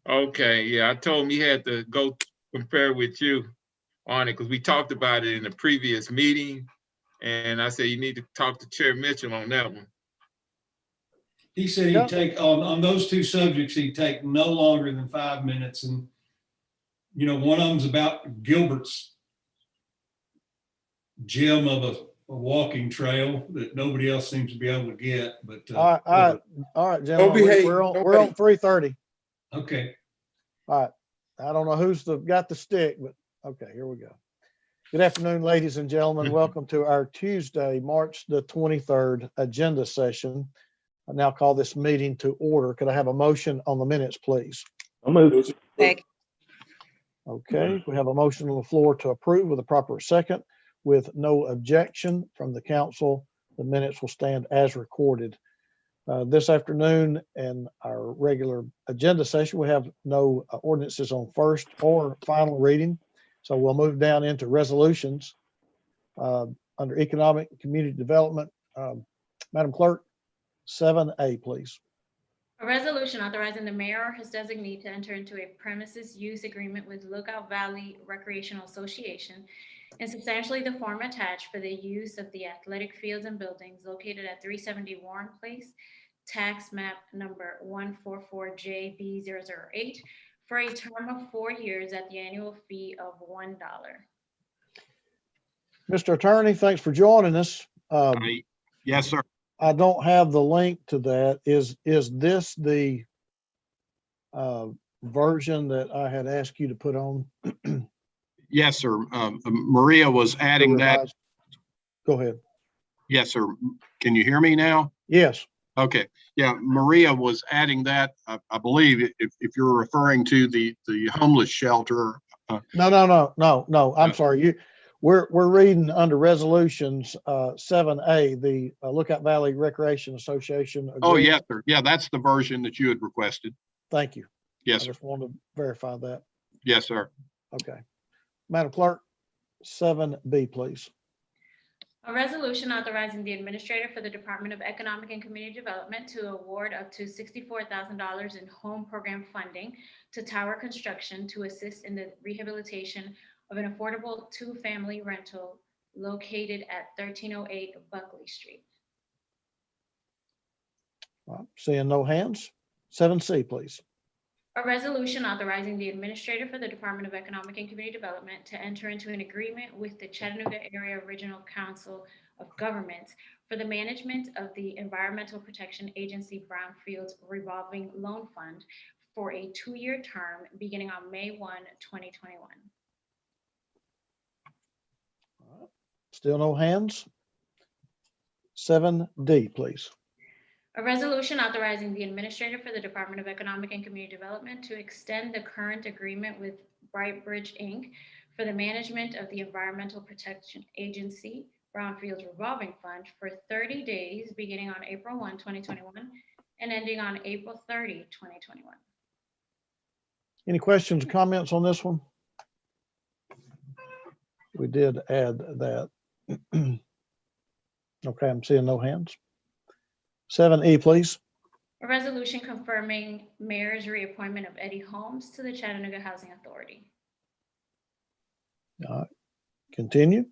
Okay, yeah, I told him he had to go compare with you on it because we talked about it in the previous meeting. And I said, you need to talk to Chair Mitchell on that one. He said he'd take on those two subjects, he'd take no longer than 5 minutes. And, you know, one of them's about Gilbert's gem of a walking trail that nobody else seems to be able to get. But all right, gentlemen, we're on 3:30. Okay. All right. I don't know who's got the stick, but okay, here we go. Good afternoon, ladies and gentlemen. Welcome to our Tuesday, March the 23rd agenda session. I now call this meeting to order. Could I have a motion on the minutes, please? I'll move. Okay, we have a motion on the floor to approve with a proper second. With no objection from the council, the minutes will stand as recorded. This afternoon in our regular agenda session, we have no ordinances on first or final reading. So we'll move down into resolutions under economic and community development. Madam Clerk, 7A, please. A resolution authorizing the mayor or his designee to enter into a premises use agreement with Lookout Valley Recreational Association in substantially the form attached for the use of the athletic fields and buildings located at 370 Warren Place, tax map number 144JB008 for a term of 4 years at the annual fee of $1. Mr. Attorney, thanks for joining us. Yes, sir. I don't have the link to that. Is this the version that I had asked you to put on? Yes, sir. Maria was adding that. Go ahead. Yes, sir. Can you hear me now? Yes. Okay. Yeah, Maria was adding that. I believe if you're referring to the homeless shelter. No. I'm sorry. We're reading under resolutions 7A, the Lookout Valley Recreation Association agreement. Oh, yes, sir. Yeah, that's the version that you had requested. Thank you. Yes, I just wanted to verify that. Yes, sir. Okay. Madam Clerk, 7B, please. A resolution authorizing the administrator for the Department of Economic and Community Development to award up to $64,000 in home program funding to Tower Construction to assist in the rehabilitation of an affordable two-family rental located at 1308 Buckley Street. Seeing no hands, 7C, please. A resolution authorizing the administrator for the Department of Economic and Community Development to enter into an agreement with the Chattanooga Area Regional Council of Governments for the management of the Environmental Protection Agency Brownfields Revolving Loan Fund for a 2-year term beginning on May 1, 2021. Still no hands. 7D, please. A resolution authorizing the administrator for the Department of Economic and Community Development to extend the current agreement with Brightbridge, Inc. for the management of the Environmental Protection Agency Brownfields Revolving Fund for 30 days beginning on April 1, 2021 and ending on April 30, 2021. Any questions or comments on this one? We did add that. Okay, I'm seeing no hands. 7E, please. A resolution confirming mayor's reappointment of Eddie Holmes to the Chattanooga Housing Authority. Continue.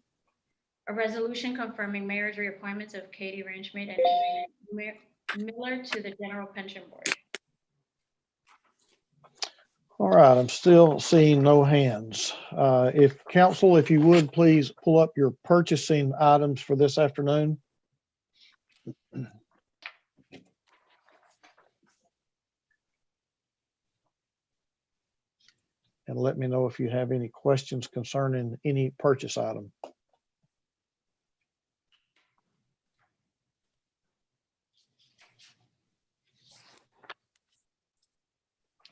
A resolution confirming mayor's reappointments of Katie Ranchmate and Miller to the General Pension Board. All right, I'm still seeing no hands. If council, if you would please pull up your purchasing items for this afternoon. And let me know if you have any questions concerning any purchase item.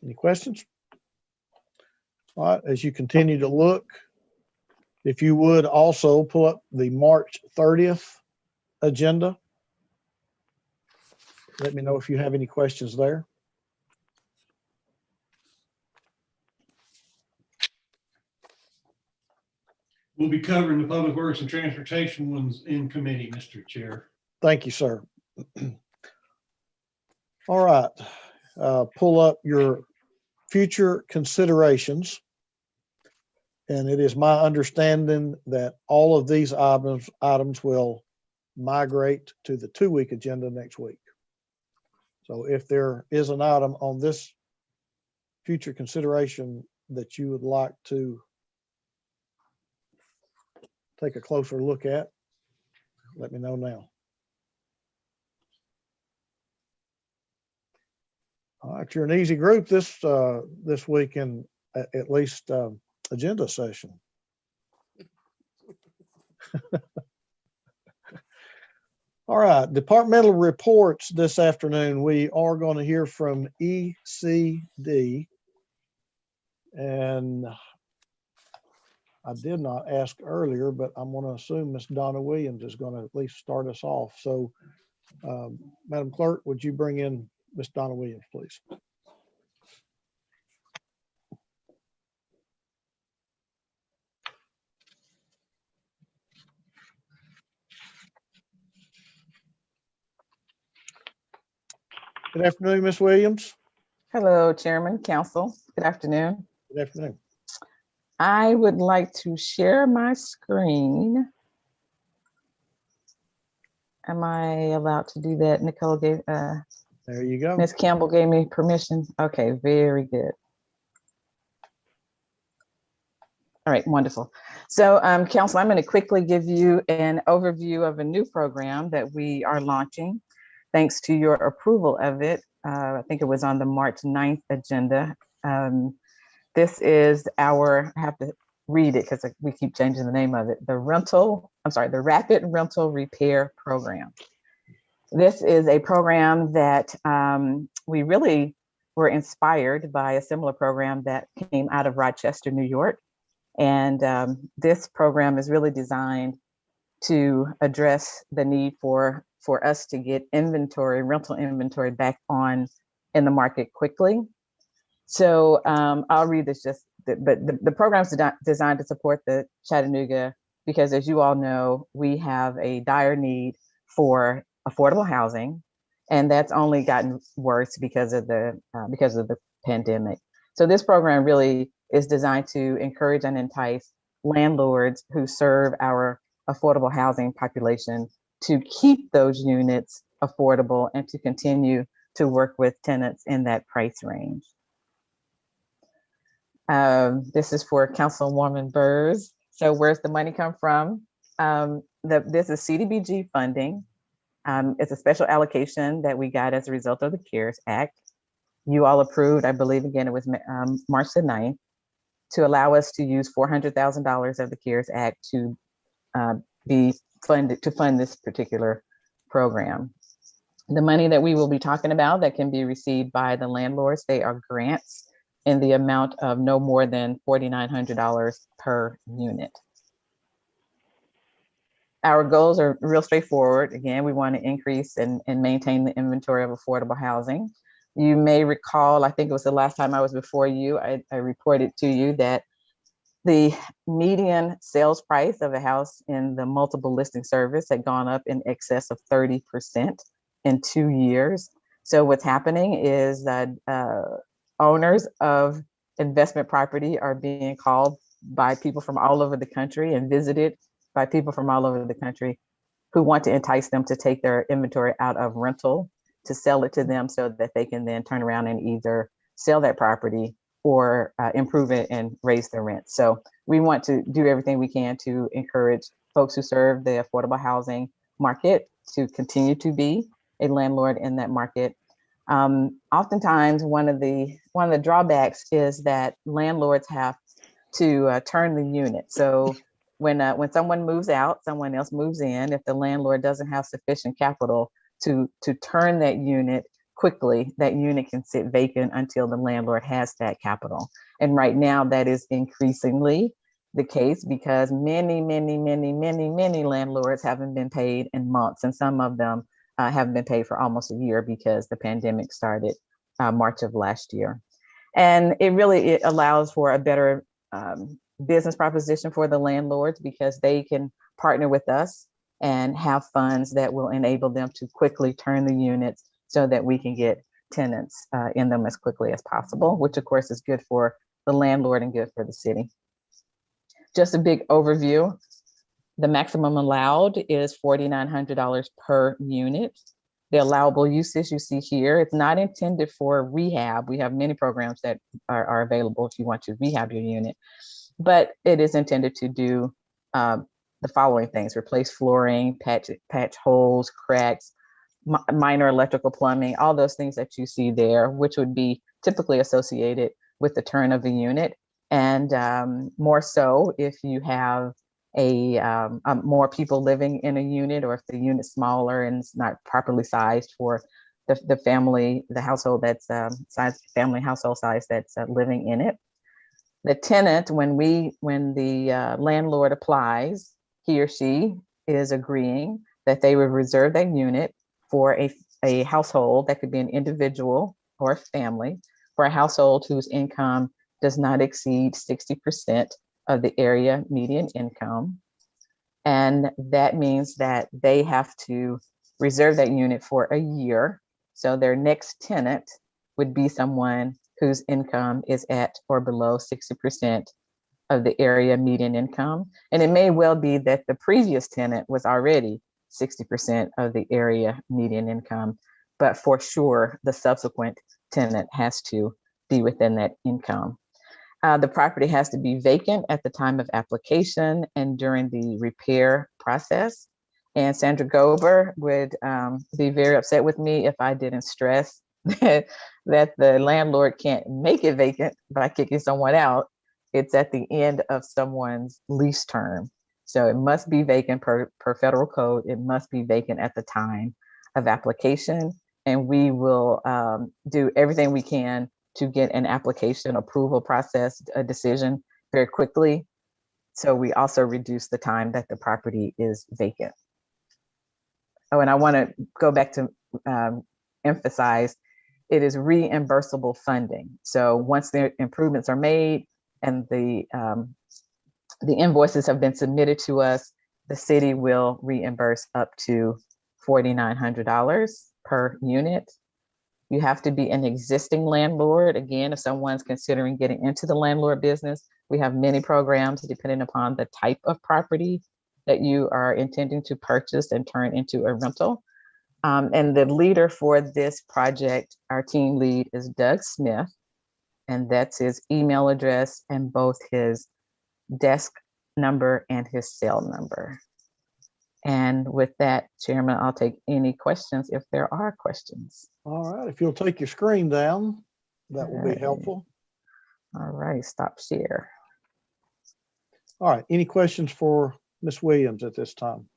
Any questions? All right, as you continue to look, if you would also pull up the March 30th agenda. Let me know if you have any questions there. We'll be covering the Public Works and Transportation ones in committee, Mr. Chair. Thank you, sir. All right, pull up your future considerations. And it is my understanding that all of these items will migrate to the 2-week agenda next week. So if there is an item on this future consideration that you would like to take a closer look at, let me know now. All right, you're an easy group this week in at least agenda session. All right, departmental reports this afternoon. We are going to hear from ECD. And I did not ask earlier, but I'm going to assume Miss Donna Williams is going to at least start us off. So, Madam Clerk, would you bring in Miss Donna Williams, please? Good afternoon, Miss Williams. Hello, Chairman, Council. Good afternoon. Good afternoon. I would like to share my screen. Am I allowed to do that? Nicole gave, There you go. Ms. Campbell gave me permission. Okay, very good. All right, wonderful. So, Council, I'm going to quickly give you an overview of a new program that we are launching. Thanks to your approval of it. I think it was on the March 9th agenda. This is our, I have to read it because we keep changing the name of it, the Rapid Rental Repair Program. This is a program that we really were inspired by a similar program that came out of Rochester, New York. And this program is really designed to address the need for us to get rental inventory back on in the market quickly. So I'll read this but the program is designed to support the Chattanooga, because as you all know, we have a dire need for affordable housing, and that's only gotten worse because of the pandemic. So this program really is designed to encourage and entice landlords who serve our affordable housing population to keep those units affordable and to continue to work with tenants in that price range. This is for Councilwoman Burrs. So where's the money come from? This is Cdbg funding. It's a special allocation that we got as a result of the CARES Act. You all approved, I believe, again, it was March the 9th, to allow us to use $400,000 of the CARES Act to be funded to fund this particular program. The money that we will be talking about that can be received by the landlords, they are grants in the amount of no more than $4,900 per unit. Our goals are real straightforward. Again, we want to increase and maintain the inventory of affordable housing. You may recall, I think it was the last time I was before you, I reported to you that the median sales price of a house in the multiple listing service had gone up in excess of 30% in 2 years. So what's happening is that owners of investment property are being called by people from all over the country and visited by people from all over the country who want to entice them to take their inventory out of rental, to sell it to them so that they can then turn around and either sell that property or improve it and raise the rent. So we want to do everything we can to encourage folks who serve the affordable housing market to continue to be a landlord in that market. Oftentimes, one of the drawbacks is that landlords have to turn the unit. So when someone moves out, someone else moves in. If the landlord doesn't have sufficient capital to turn that unit quickly, that unit can sit vacant until the landlord has that capital. And right now that is increasingly the case because many landlords haven't been paid in months, and some of them haven't been paid for almost a year because the pandemic started March of last year. And it allows for a better business proposition for the landlords because they can partner with us and have funds that will enable them to quickly turn the units so that we can get tenants in them as quickly as possible, which of course is good for the landlord and good for the city. Just a big overview. The maximum allowed is $4,900 per unit. The allowable uses you see here, it's not intended for rehab. We have many programs that are available if you want to rehab your unit, but it is intended to do the following things: replace flooring, patch holes, cracks, minor electrical plumbing, all those things that you see there, which would be typically associated with the turn of a unit. And more so if you have more people living in a unit, or if the unit's smaller and it's not properly sized for the family, the household that's family household size that's living in it. The tenant, when the landlord applies, he or she is agreeing that they would reserve that unit for a household that could be an individual or a family, for a household whose income does not exceed 60% of the area median income. And that means that they have to reserve that unit for a year. So their next tenant would be someone whose income is at or below 60% of the area median income. And it may well be that the previous tenant was already 60% of the area median income, but for sure, the subsequent tenant has to be within that income. The property has to be vacant at the time of application and during the repair process. And Sandra Gober would be very upset with me if I didn't stress that the landlord can't make it vacant by kicking someone out. It's at the end of someone's lease term. So it must be vacant per federal code. It must be vacant at the time of application. And we will do everything we can to get an application approval process, a decision very quickly. So we also reduce the time that the property is vacant. Oh, and I want to go back to emphasize, it is reimbursable funding. So once the improvements are made and the invoices have been submitted to us, the city will reimburse up to $4,900 per unit. You have to be an existing landlord. Again, if someone's considering getting into the landlord business, we have many programs depending upon the type of property that you are intending to purchase and turn into a rental. And the leader for this project, our team lead, is Doug Smith, and that's his email address and both his desk number and his cell number. And with that, Chairman, I'll take any questions if there are questions. All right, if you'll take your screen down, that will be helpful. All right, stop share. All right, any questions for Ms. Williams at this time?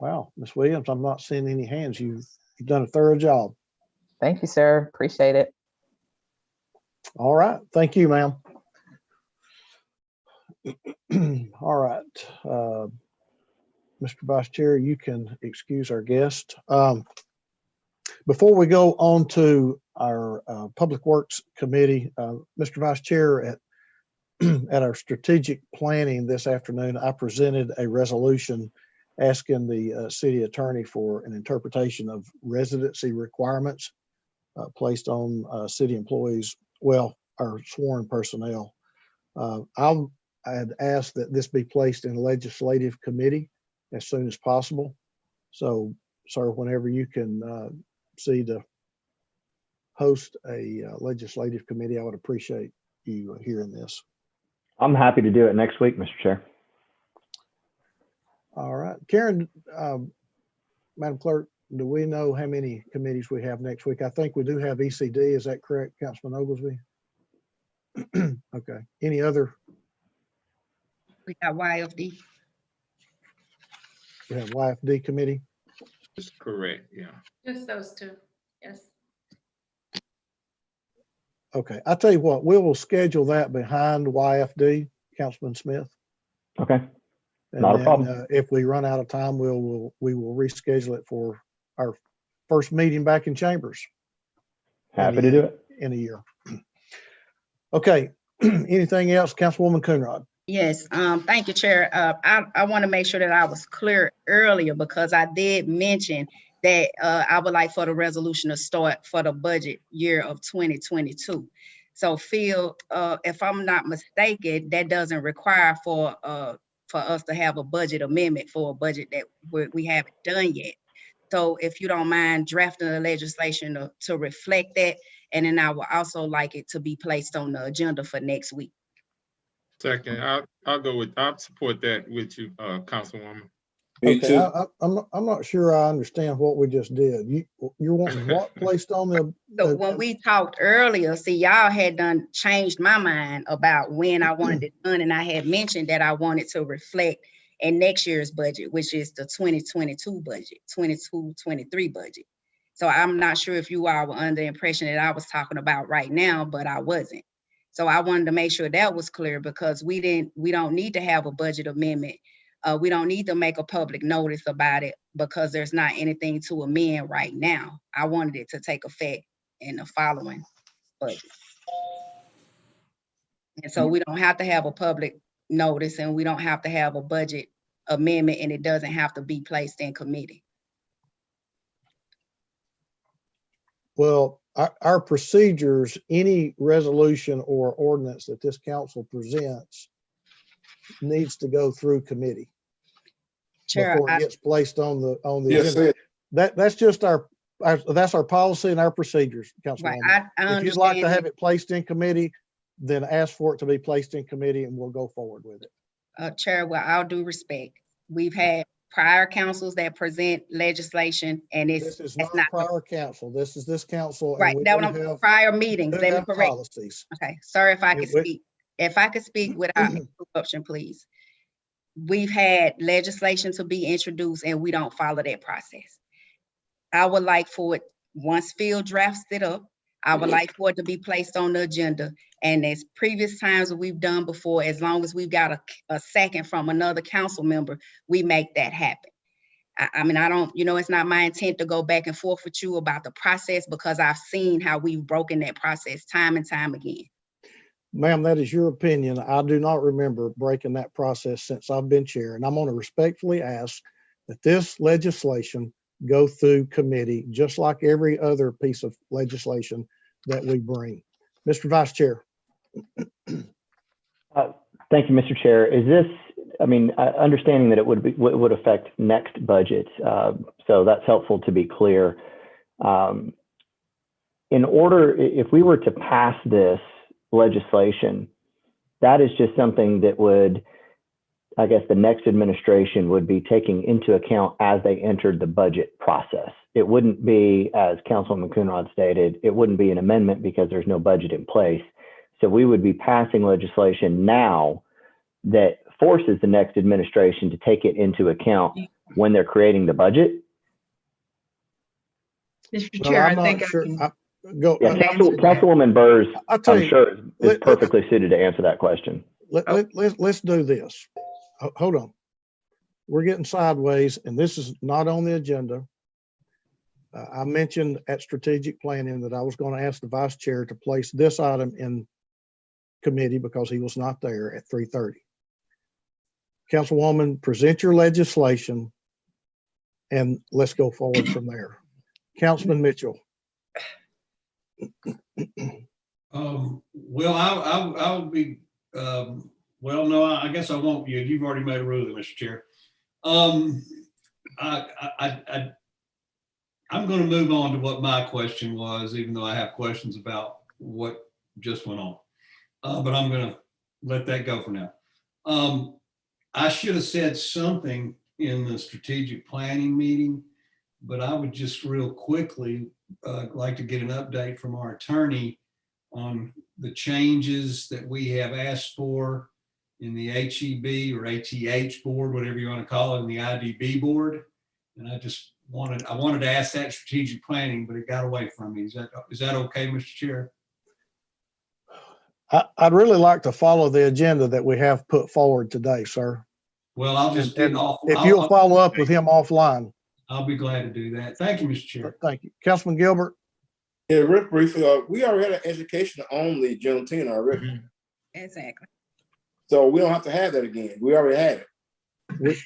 Wow, Ms. Williams, I'm not seeing any hands. You've done a thorough job. Thank you, sir. Appreciate it. All right, thank you, ma'am. All right, Mr. Vice Chair, you can excuse our guest. Before we go on to our Public Works Committee, Mr. Vice Chair, at our strategic planning this afternoon, I presented a resolution asking the city attorney for an interpretation of residency requirements placed on city employees, well, our sworn personnel. I had asked that this be placed in a legislative committee as soon as possible. So, sir, whenever you can see to host a legislative committee, I would appreciate you hearing this. I'm happy to do it next week, Mr. Chair. All right, Karen, Madam Clerk, do we know how many committees we have next week? I think we do have ECD. Is that correct, Councilman Oglesby? Okay. Any other? We got YFD. We have YFD committee. That's correct, yeah. Just those two, yes. Okay, I'll tell you what, we will schedule that behind YFD, Councilman Smith. Okay. And Not a then, problem. if we run out of time, we will reschedule it for our first meeting back in chambers. Happy to do it. In a year. Okay, anything else, Councilwoman Coonrod? Yes, thank you, Chair. I want to make sure that I was clear earlier because I did mention that I would like for the resolution to start for the budget year of 2022. So Phil, if I'm not mistaken, that doesn't require for us to have a budget amendment for a budget that we haven't done yet. So if you don't mind drafting the legislation to reflect that, and then I would also like it to be placed on the agenda for next week. Second, I'll support that with you, Councilwoman. Okay, I'm not sure I understand what we just did. You're wanting what placed on the? So when we talked earlier, see, y'all had done changed my mind about when I wanted it done, and I had mentioned that I wanted to reflect in next year's budget, which is the 2022 budget, 22-23 budget. So I'm not sure if you all were under the impression that I was talking about right now, but I wasn't. So I wanted to make sure that was clear, because we don't need to have a budget amendment. We don't need to make a public notice about it because there's not anything to amend right now. I wanted it to take effect in the following budget. And so we don't have to have a public notice, and we don't have to have a budget amendment, and it doesn't have to be placed in committee. Well, our procedures, any resolution or ordinance that this council presents needs to go through committee Chair, before it gets placed on the agenda. That's just that's our policy and our procedures, Councilwoman. Right, I if you'd like to understand. have it placed in committee, then ask for it to be placed in committee and we'll go forward with it. Chair, with all due respect, we've had prior councils that present legislation, and This is not prior council. This is this council. Right, prior meetings. Let me correct. Policies. Okay, sorry if I could speak. If I could speak without interruption, please. We've had legislation to be introduced and we don't follow that process. I would like for it, once Phil drafts it up, I would like for it to be placed on the agenda. And as previous times that we've done before, as long as we've got a second from another council member, we make that happen. I mean, I don't, it's not my intent to go back and forth with you about the process, because I've seen how we've broken that process time and time again. Ma'am, that is your opinion. I do not remember breaking that process since I've been chair, and I'm going to respectfully ask that this legislation go through committee, just like every other piece of legislation that we bring. Mr. Vice Chair. Thank you, Mr. Chair. Is this, understanding that it would affect next budget, so that's helpful to be clear. If we were to pass this legislation, that is just something that would, I guess, the next administration would be taking into account as they entered the budget process. It wouldn't be, as Councilwoman Coonrod stated, it wouldn't be an amendment because there's no budget in place. So we would be passing legislation now that forces the next administration to take it into account when they're creating the budget. Mr. Chair, I'm not sure. Councilwoman Burrs, I'm sure, is perfectly suited to answer that question. Let's do this. Hold on. We're getting sideways, and this is not on the agenda. I mentioned at strategic planning that I was going to ask the vice chair to place this item in committee because he was not there at 3:30. Councilwoman, present your legislation and let's go forward from there. Councilman Mitchell. Well, I'll be, well, no, I guess I won't. You've already made a ruling, Mr. Chair. I'm going to move on to what my question was, even though I have questions about what just went on. But I'm going to let that go for now. I should have said something in the strategic planning meeting, but I would just real quickly like to get an update from our attorney on the changes that we have asked for in the HEB or ATH board, whatever you want to call it, and the IDB board. And I wanted to ask that strategic planning, but it got away from me. Is that okay, Mr. Chair? I'd really like to follow the agenda that we have put forward today, sir. Well, I'll just get off. If you'll follow up with him offline. I'll be glad to do that. Thank you, Mr. Chair. Thank you. Councilman Gilbert. Yeah, real briefly, we already had an education only Juneteenth already. Exactly. So we don't have to have that again. We already had it.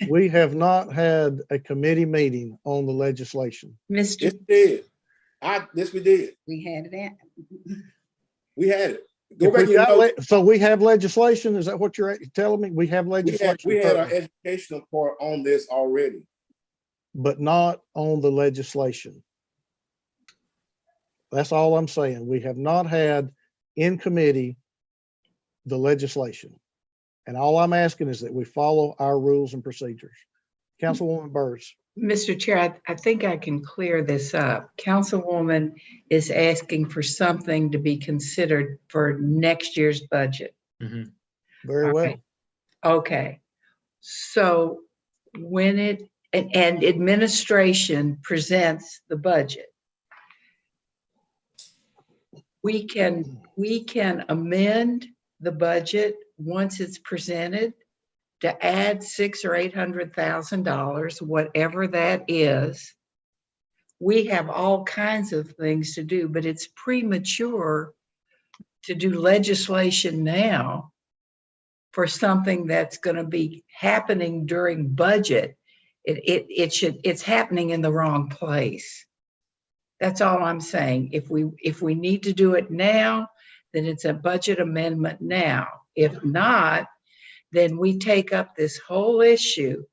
We have not had a committee meeting on the legislation. Yes, Mr. we did. Yes, we did. We had it at. We had it. Go If back we've and got note, so we have legislation? Is that what you're telling me? We have legislation, we had our currently, educational part on this already. but not on the legislation. That's all I'm saying. We have not had in committee the legislation. And all I'm asking is that we follow our rules and procedures. Councilwoman Byrd. Mr. Chair, I think I can clear this up. Councilwoman is asking for something to be considered for next year's budget. Very All well. right. Okay. So when and administration presents the budget, we can amend the budget once it's presented to add $600,000 or $800,000, whatever that is. We have all kinds of things to do, but it's premature to do legislation now for something that's going to be happening during budget. It's happening in the wrong place. That's all I'm saying. If we need to do it now, then it's a budget amendment now. If not, then we take up this whole issue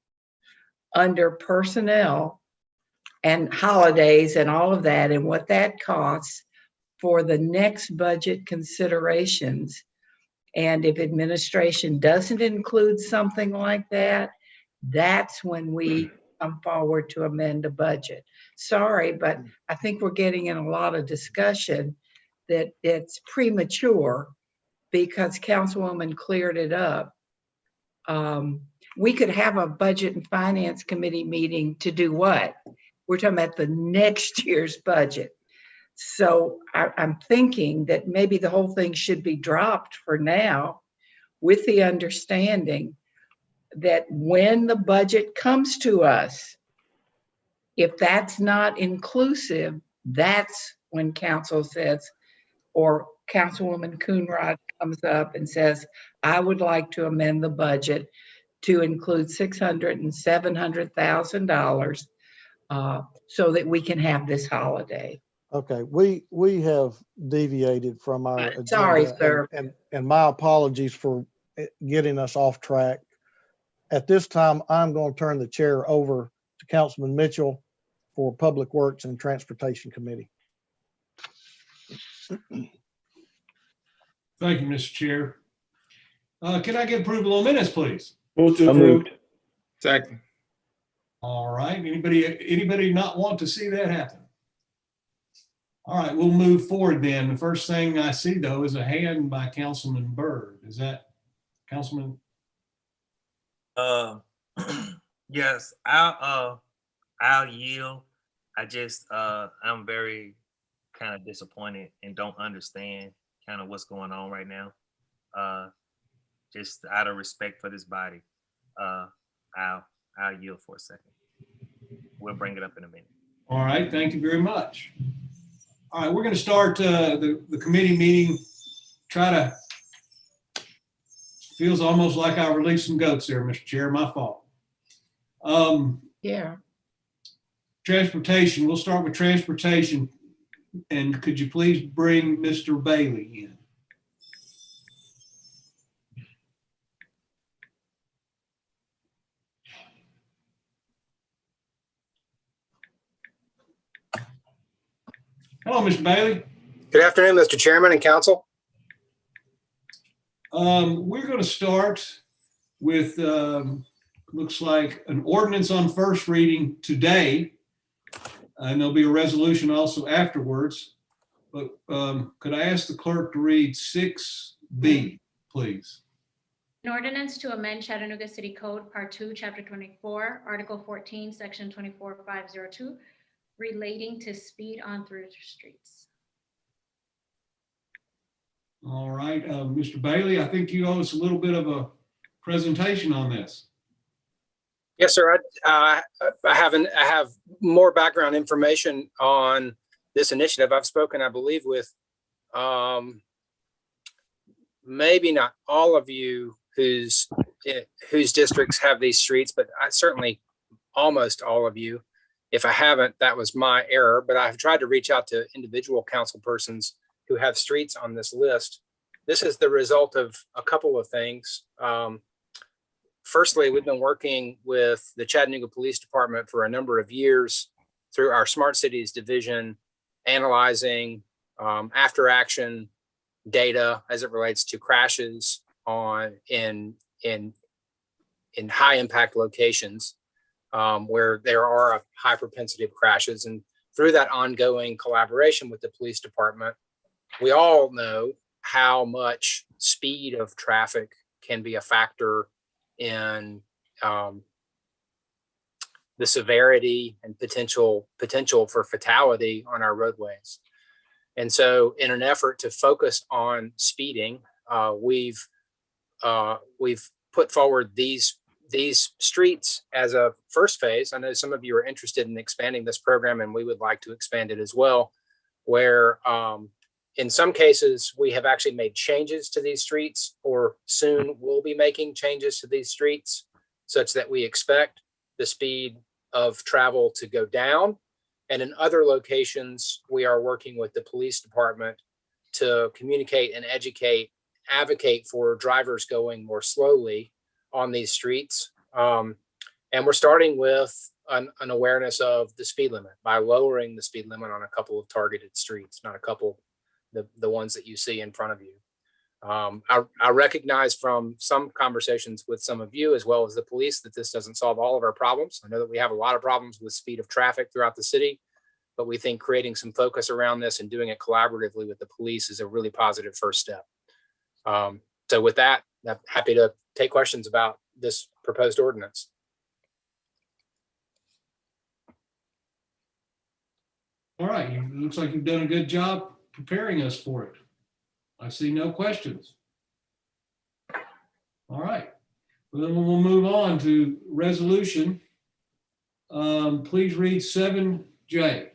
under personnel and holidays and all of that and what that costs for the next budget considerations. And if administration doesn't include something like that, that's when we come forward to amend a budget. Sorry, but I think we're getting in a lot of discussion that it's premature because Councilwoman cleared it up. We could have a budget and finance committee meeting to do what? We're talking about the next year's budget. So I'm thinking that maybe the whole thing should be dropped for now with the understanding that when the budget comes to us, if that's not inclusive, that's when council says, or Councilwoman Coonrod comes up and says, I would like to amend the budget to include $600,000 and $700,000 so that we can have this holiday. Okay, we have deviated from our agenda. Sorry, sir. And my apologies for getting us off track. At this time, I'm going to turn the chair over to Councilman Mitchell for Public Works and Transportation Committee. Thank you, Mr. Chair. Can I get approval on minutes, please? Move to So approve. moved. Second. All right. Anybody not want to see that happen? All right, we'll move forward then. The first thing I see though is a hand by Councilman Byrd. Is that Councilman? Yes, I'll yield. I'm very kind of disappointed and don't understand kind of what's going on right now. Just out of respect for this body, I'll yield for a second. We'll bring it up in a minute. All right, thank you very much. All right, we're going to start the committee meeting. Feels almost like I released some goats there, Mr. Chair, my fault. Yeah. Transportation, we'll start with transportation. And could you please bring Mr. Bailey in? Hello, Mr. Bailey. Good afternoon, Mr. Chairman and Council. We're going to start with, looks like an ordinance on first reading today. And there'll be a resolution also afterwards. But could I ask the clerk to read 6B, please? An ordinance to amend Chattanooga City Code, Part 2, Chapter 24, Article 14, Section 24502, relating to speed on through streets. All right, Mr. Bailey, I think you owe us a little bit of a presentation on this. Yes, sir. I have more background information on this initiative. I've spoken, I believe, with maybe not all of you whose whose districts have these streets, but I certainly almost all of you. If I haven't, that was my error, but I've tried to reach out to individual council persons who have streets on this list. This is the result of a couple of things. Firstly, we've been working with the Chattanooga Police Department for a number of years through our Smart Cities division, analyzing after action data as it relates to crashes in high impact locations where there are a high propensity of crashes. And through that ongoing collaboration with the police department, we all know how much speed of traffic can be a factor in the severity and potential for fatality on our roadways. And so in an effort to focus on speeding, we've put forward these streets as a first phase. I know some of you are interested in expanding this program, and we would like to expand it as well, where in some cases we have actually made changes to these streets, or soon will be making changes to these streets, such that we expect the speed of travel to go down. And in other locations, we are working with the police department to communicate and advocate for drivers going more slowly on these streets. And we're starting with an awareness of the speed limit by lowering the speed limit on a couple of targeted streets, not a couple, the ones that you see in front of you. I recognize from some conversations with some of you, as well as the police, that this doesn't solve all of our problems. I know that we have a lot of problems with speed of traffic throughout the city, but we think creating some focus around this and doing it collaboratively with the police is a really positive first step. So with that, I'm happy to take questions about this proposed ordinance. All right, it looks like you've done a good job preparing us for it. I see no questions. All right, well, then we'll move on to resolution. Please read 7J.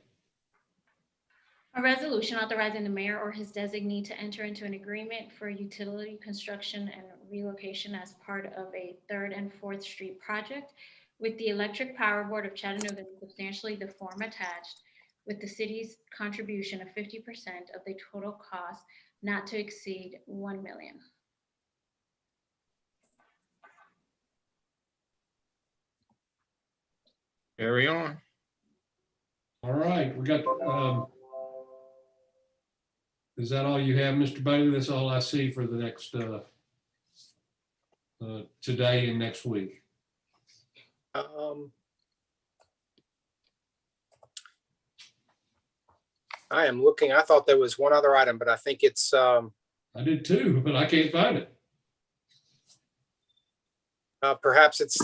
A resolution authorizing the mayor or his designee to enter into an agreement for utility construction and relocation as part of a 3rd and 4th Street project with the Electric Power Board of Chattanooga, substantially the form attached, with the city's contribution of 50% of the total cost not to exceed $1 million. Carry on. All right, we got, is that all you have, Mr. Bailey? That's all I see for the next, today and next week. I am looking, I thought there was one other item, but I think it's. I did too, but I can't find it. Perhaps it's.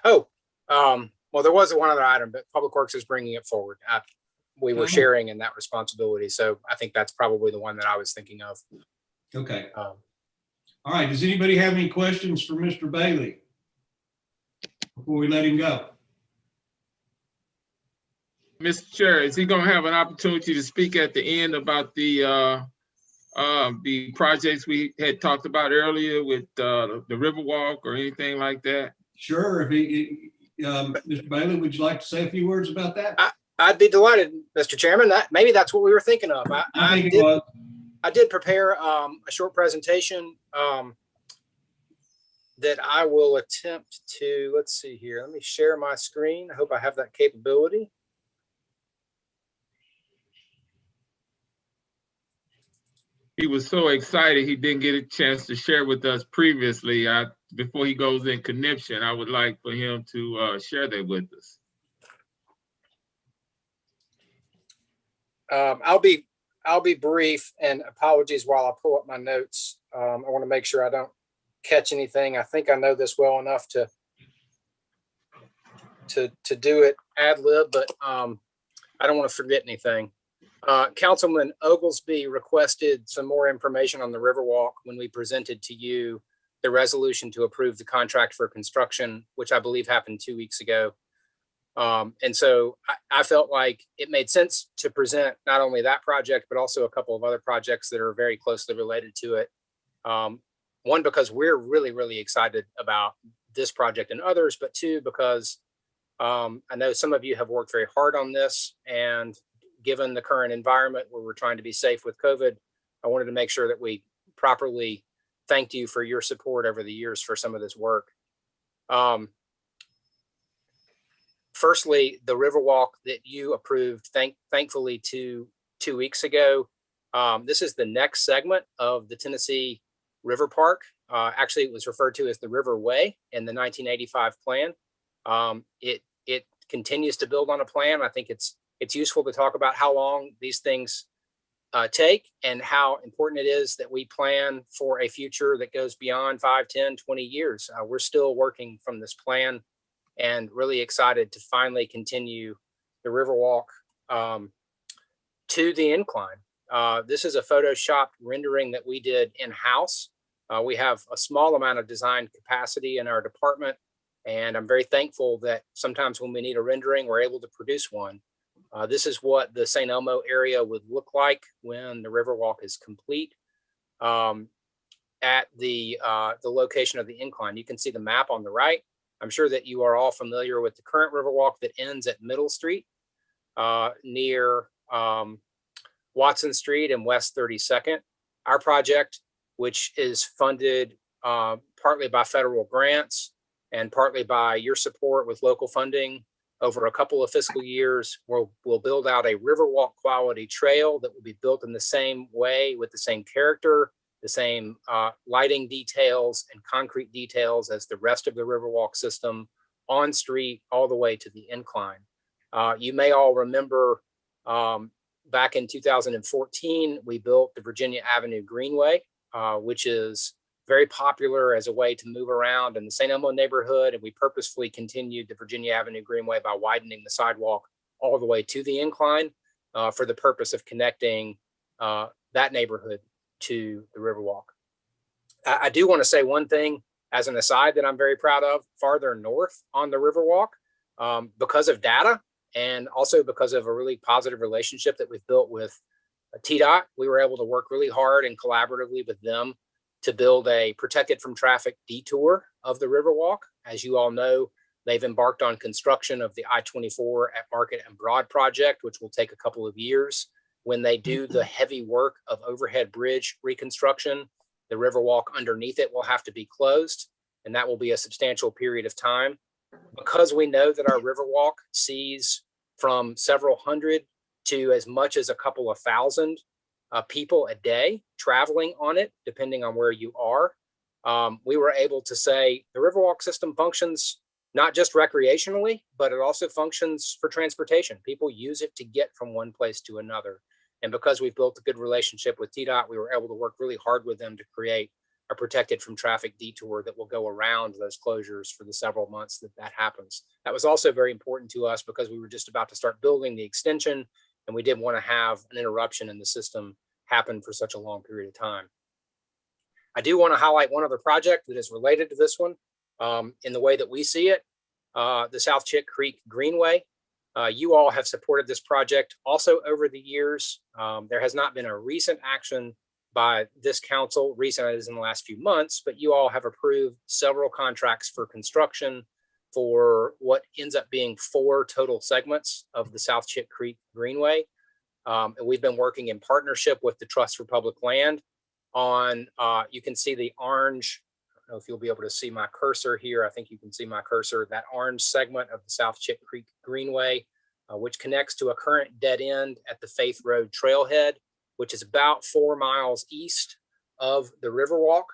Oh, well, there was one other item, but Public Works is bringing it forward. We were sharing in that responsibility. So I think that's probably the one that I was thinking of. Okay. All right, does anybody have any questions for Mr. Bailey before we let him go? Mr. Chair, is he gonna have an opportunity to speak at the end about the projects we had talked about earlier with the Riverwalk or anything like that? Sure. If he, Mr. Bailey, would you like to say a few words about that? I'd be delighted, Mr. Chairman. Maybe that's what we were thinking of. I think it was. I did prepare a short presentation that I will attempt to, let's see here. Let me share my screen. I hope I have that capability. He was so excited he didn't get a chance to share with us previously. Before he goes in conniption, I would like for him to share that with us. I'll be brief, and apologies while I pull up my notes. I want to make sure I don't catch anything. I think I know this well enough to do it ad lib, but I don't want to forget anything. Councilman Oglesby requested some more information on the Riverwalk when we presented to you the resolution to approve the contract for construction, which I believe happened 2 weeks ago. And so I felt like it made sense to present not only that project, but also a couple of other projects that are very closely related to it One, because we're really, really excited about this project and others, but two, because I know some of you have worked very hard on this, and given the current environment where we're trying to be safe with COVID, I wanted to make sure that we properly thanked you for your support over the years for some of this work. Firstly, the Riverwalk that you approved, thankfully 2 weeks ago. This is the next segment of the Tennessee River Park. Actually, it was referred to as the Riverway in the 1985 plan. It continues to build on a plan. I think it's useful to talk about how long these things take and how important it is that we plan for a future that goes beyond 5, 10, 20 years. We're still working from this plan and really excited to finally continue the Riverwalk to the incline. This is a photoshopped rendering that we did in-house. We have a small amount of design capacity in our department, and I'm very thankful that sometimes when we need a rendering, we're able to produce one. This is what the St. Elmo area would look like when the Riverwalk is complete. At the location of the incline, you can see the map on the right. I'm sure that you are all familiar with the current Riverwalk that ends at Middle Street near Watson Street and West 32nd. Our project, which is funded partly by federal grants and partly by your support with local funding over a couple of fiscal years, we'll build out a Riverwalk quality trail that will be built in the same way with the same character, the same lighting details and concrete details as the rest of the Riverwalk system on street all the way to the incline. You may all remember back in 2014, we built the Virginia Avenue Greenway, which is very popular as a way to move around in the St. Elmo neighborhood. And we purposefully continued the Virginia Avenue Greenway by widening the sidewalk all the way to the incline for the purpose of connecting that neighborhood to the Riverwalk. I do want to say one thing as an aside that I'm very proud of. Farther north on the Riverwalk, because of data and also because of a really positive relationship that we've built with TDOT, we were able to work really hard and collaboratively with them to build a protected from traffic detour of the Riverwalk. As you all know, they've embarked on construction of the I-24 at Market and Broad project, which will take a couple of years. When they do the heavy work of overhead bridge reconstruction, the Riverwalk underneath it will have to be closed, and that will be a substantial period of time. Because we know that our Riverwalk sees from several hundred to as much as a couple of thousand people a day traveling on it, depending on where you are, we were able to say the Riverwalk system functions not just recreationally, but it also functions for transportation. People use it to get from one place to another. And because we've built a good relationship with TDOT, we were able to work really hard with them to create a protected from traffic detour that will go around those closures for the several months that happens. That was also very important to us because we were just about to start building the extension, and we didn't want to have an interruption in the system happen for such a long period of time. I do want to highlight one other project that is related to this one in the way that we see it, the South Chick Creek Greenway. You all have supported this project also over the years. There has not been a recent action by this council, recent as in the last few months, but you all have approved several contracts for construction for what ends up being 4 total segments of the South Chick Creek Greenway. And we've been working in partnership with the Trust for Public Land on, you can see the orange, I don't know if you'll be able to see my cursor here. I think you can see my cursor, that orange segment of the South Chick Creek Greenway, which connects to a current dead end at the Faith Road Trailhead, which is about 4 miles east of the Riverwalk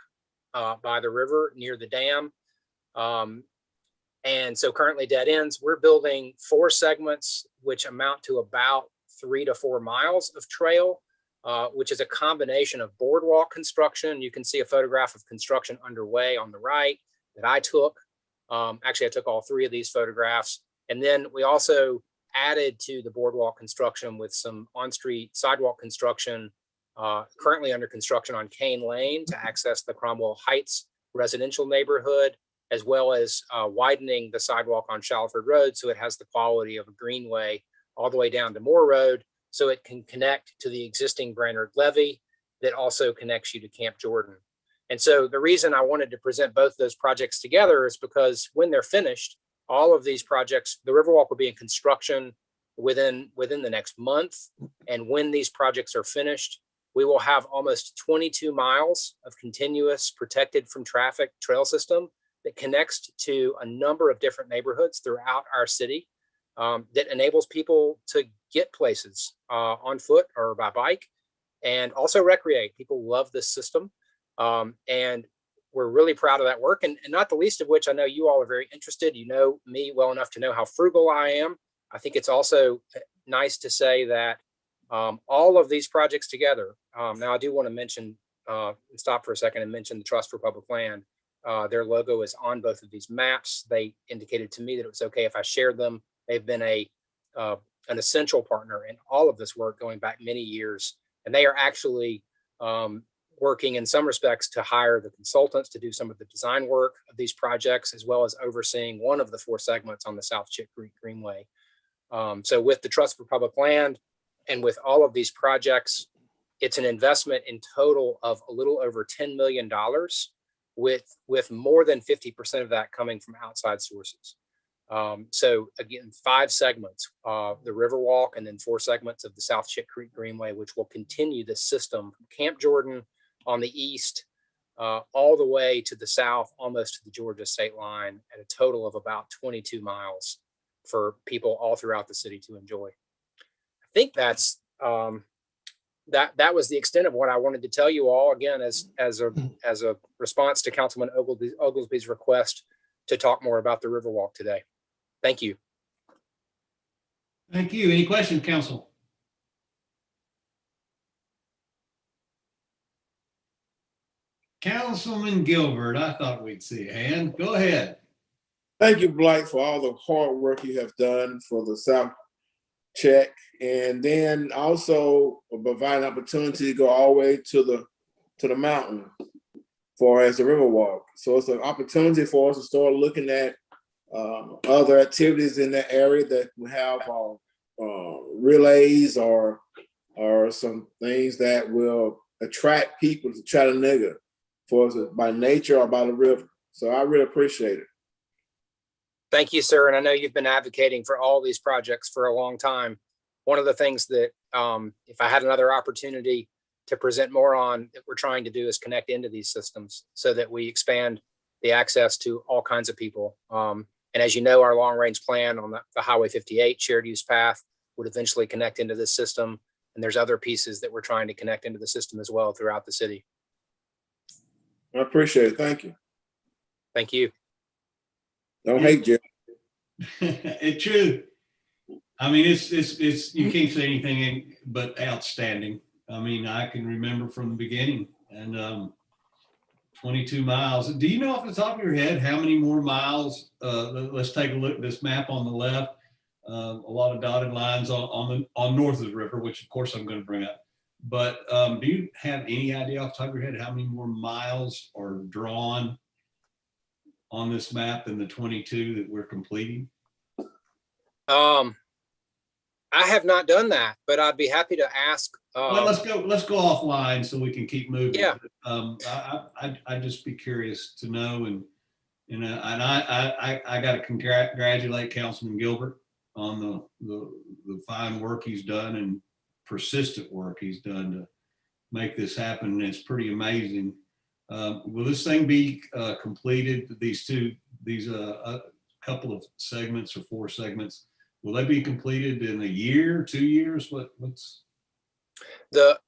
by the river near the dam. And so currently dead ends. We're building 4 segments, which amount to about 3 to 4 miles of trail, which is a combination of boardwalk construction. You can see a photograph of construction underway on the right that I took. Actually, I took all 3 of these photographs. And then we also added to the boardwalk construction with some on-street sidewalk construction, currently under construction on Kane Lane to access the Cromwell Heights residential neighborhood, as well as widening the sidewalk on Shallowford Road so it has the quality of a greenway all the way down to Moore Road, so it can connect to the existing Brainerd Levee that also connects you to Camp Jordan. And so the reason I wanted to present both those projects together is because when they're finished, all of these projects, the Riverwalk will be in construction within the next month. And when these projects are finished, we will have almost 22 miles of continuous protected from traffic trail system that connects to a number of different neighborhoods throughout our city, that enables people to get places on foot or by bike and also recreate. People love this system. And we're really proud of that work. And not the least of which, I know you all are very interested. You know me well enough to know how frugal I am. I think it's also nice to say that all of these projects together. Now, I do want to mention and stop for a second and mention the Trust for Public Land. Their logo is on both of these maps. They indicated to me that it was okay if I shared them. They've been an essential partner in all of this work going back many years. And they are actually working in some respects to hire the consultants to do some of the design work of these projects, as well as overseeing one of the 4 segments on the South Chick Creek Greenway. So with the Trust for Public Land and with all of these projects, it's an investment in total of a little over $10 million, with more than 50% of that coming from outside sources. So again, 5 segments, the Riverwalk, and then 4 segments of the South Chick Creek Greenway, which will continue this system from Camp Jordan on the east, all the way to the south, almost to the Georgia state line, at a total of about 22 miles for people all throughout the city to enjoy. I think that's that was the extent of what I wanted to tell you all. Again, as a response to Councilman Oglesby's request to talk more about the Riverwalk today. Thank you. Thank you. Any questions, council? Councilman Gilbert, I thought we'd see a hand. Go ahead. Thank you, Blight, for all the hard work you have done for the South Check, and then also provide an opportunity to go all the way to the mountain for as the Riverwalk. So it's an opportunity for us to start looking at other activities in that area that we have relays or some things that will attract people to Chattanooga for us by nature or by the river. So I really appreciate it. Thank you, sir. And I know you've been advocating for all these projects for a long time. One of the things that if I had another opportunity to present more on that we're trying to do is connect into these systems so that we expand the access to all kinds of people. And as you know, our long range plan on the Highway 58 shared use path would eventually connect into this system. And there's other pieces that we're trying to connect into the system as well throughout the city. I appreciate it. Thank you. Thank you. Don't hate Jeff. It's true. I mean, it's you can't say anything but outstanding. I mean, I can remember from the beginning, and 22 miles. Do you know off the top of your head how many more miles? Let's take a look at this map on the left. A lot of dotted lines on north of the river, which of course I'm going to bring up. But do you have any idea off the top of your head how many more miles are drawn on this map than the 22 that we're completing? I have not done that, but I'd be happy to ask. Well, let's go offline so we can keep moving. Yeah. I'd just be curious to know, and I got to congratulate Councilman Gilbert on the fine work he's done and persistent work he's done to make this happen. And it's pretty amazing. Will this thing be completed? These couple of segments or 4 segments, will they be completed in a year, 2 years? What's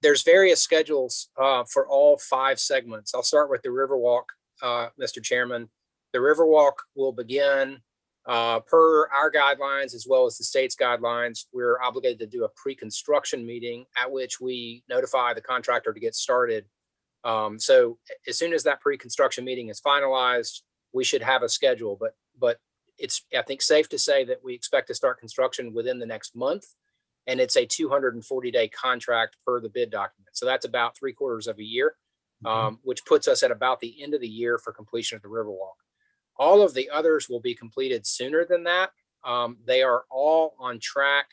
there's various schedules for all 5 segments. I'll start with the Riverwalk, Mr. Chairman. The Riverwalk will begin per our guidelines as well as the state's guidelines. We're obligated to do a pre-construction meeting at which we notify the contractor to get started. So as soon as that pre-construction meeting is finalized, we should have a schedule, but it's, I think, safe to say that we expect to start construction within the next month, and it's a 240-day contract per the bid document. So that's about 3/4 of a year, which puts us at about the end of the year for completion of the Riverwalk. All of the others will be completed sooner than that. They are all on track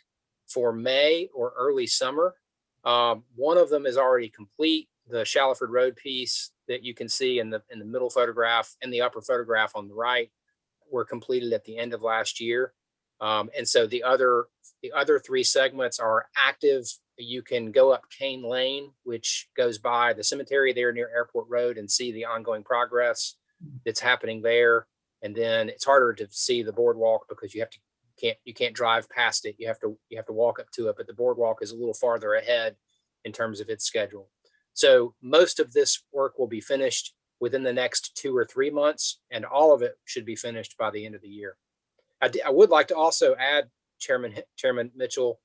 for May or early summer. One of them is already complete. The Shallowford Road piece that you can see in the middle photograph and the upper photograph on the right were completed at the end of last year. And so the other 3 segments are active. You can go up Kane Lane, which goes by the cemetery there near Airport Road, and see the ongoing progress that's happening there. And then it's harder to see the boardwalk because you can't drive past it. You have to walk up to it, but the boardwalk is a little farther ahead in terms of its schedule. So most of this work will be finished within the next 2 or 3 months, and all of it should be finished by the end of the year. I would like to also add, Chairman Mitchell,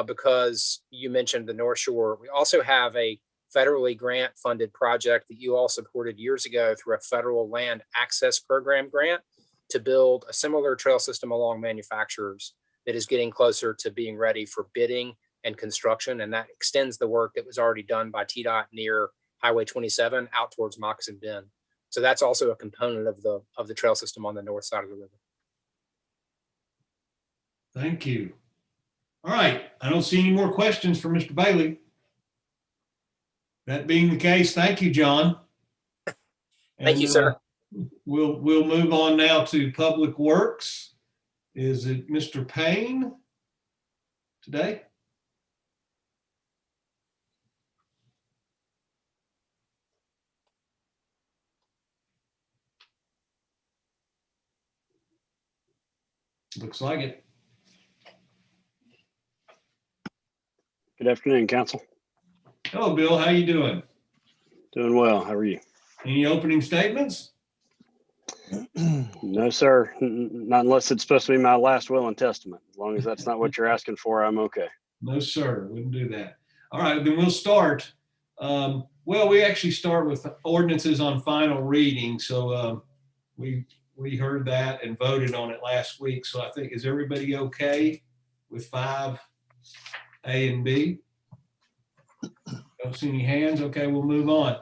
because you mentioned the North Shore, we also have a federally grant-funded project that you all supported years ago through a federal land access program grant to build a similar trail system along manufacturers that is getting closer to being ready for bidding and construction. And that extends the work that was already done by TDOT near Highway 27 out towards Moccasin Bend. So that's also a component of the trail system on the north side of the river. Thank you. All right, I don't see any more questions for Mr. Bailey. That being the case, thank you, John. Thank you, sir. We'll move on now to Public Works. Is it Mr. Payne today? Looks like it. Good afternoon, Council. Hello, Bill. How you doing? Doing well. How are you? Any opening statements? No, sir. Not unless it's supposed to be my last will and testament. As long as that's not what you're asking for, I'm okay. No, sir. Wouldn't do that. All right, then we'll start. Well, we actually start with ordinances on final reading. So we heard that and voted on it last week. So I think, is everybody okay with 5A and B? Don't see any hands. Okay, we'll move on.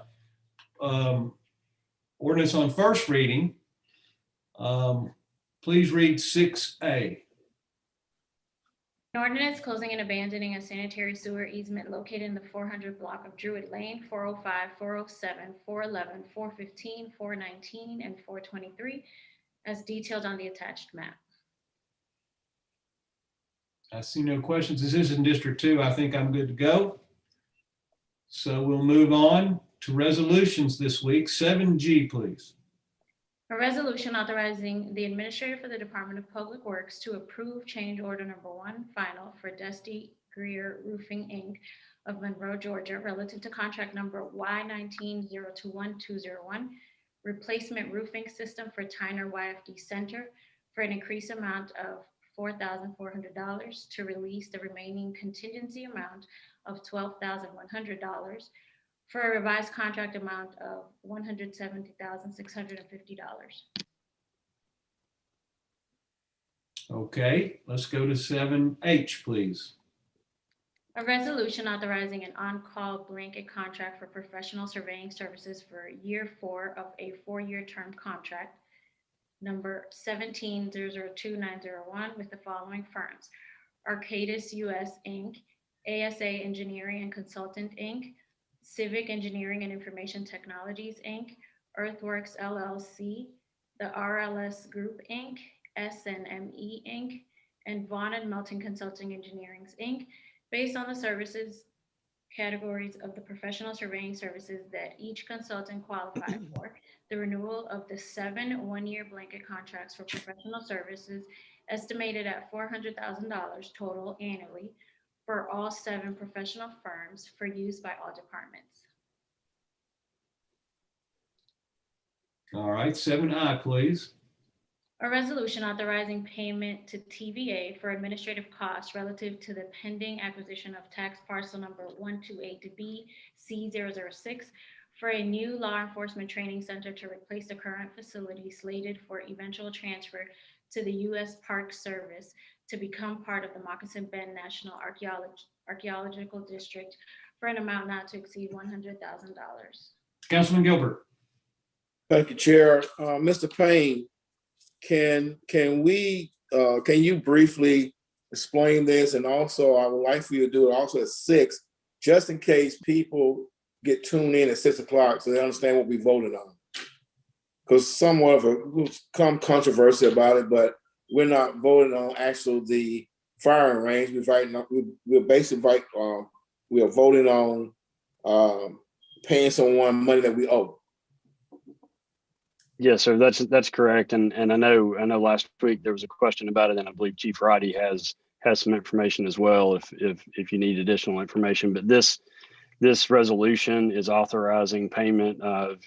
Ordinance on first reading. Please read 6A. An ordinance closing and abandoning a sanitary sewer easement located in the 400 block of Druid Lane, 405, 407, 411, 415, 419, and 423, as detailed on the attached map. I see no questions. This is in District 2. I think I'm good to go. So we'll move on to resolutions this week. 7G, please. A resolution authorizing the administrator for the Department of Public Works to approve change order number 1 final for Dusty Greer Roofing, Inc. of Monroe, Georgia, relative to contract number Y19021-201, replacement roofing system for Tyner YFD Center for an increased amount of $4,400 to release the remaining contingency amount of $12,100 for a revised contract amount of $170,650. Okay, let's go to 7H, please. A resolution authorizing an on-call blanket contract for professional surveying services for year 4 of a 4-year term contract number 17002-901 with the following firms: Arcadis US Inc., ASA Engineering and Consultant Inc., Civic Engineering and Information Technologies Inc., Earthworks LLC, the RLS Group Inc., SNME Inc., and Vaughn and Melton Consulting Engineering Inc., based on the services categories of the professional surveying services that each consultant qualified for, the renewal of the 7 one-year blanket contracts for professional services estimated at $400,000 total annually for all 7 professional firms for use by all departments. All right, 7I, please. A resolution authorizing payment to TVA for administrative costs relative to the pending acquisition of tax parcel number 128BC006 for a new law enforcement training center to replace the current facility slated for eventual transfer to the U.S. Park Service to become part of the Moccasin Bend National Archaeological District for an amount not to exceed $100,000. Councilman Gilbert. Thank you, Chair. Mr. Payne, can you briefly explain this? And also, I would like for you to do it also at 6, just in case people get tuned in at 6 o'clock so they understand what we voted on. Because somewhat of come controversy about it, but we're not voting on the firing range. We're basically we are voting on paying someone money that we owe. Yes, sir. That's correct. And I know last week there was a question about it, and I believe Chief Roddy has some information as well if you need additional information. But this resolution is authorizing payment to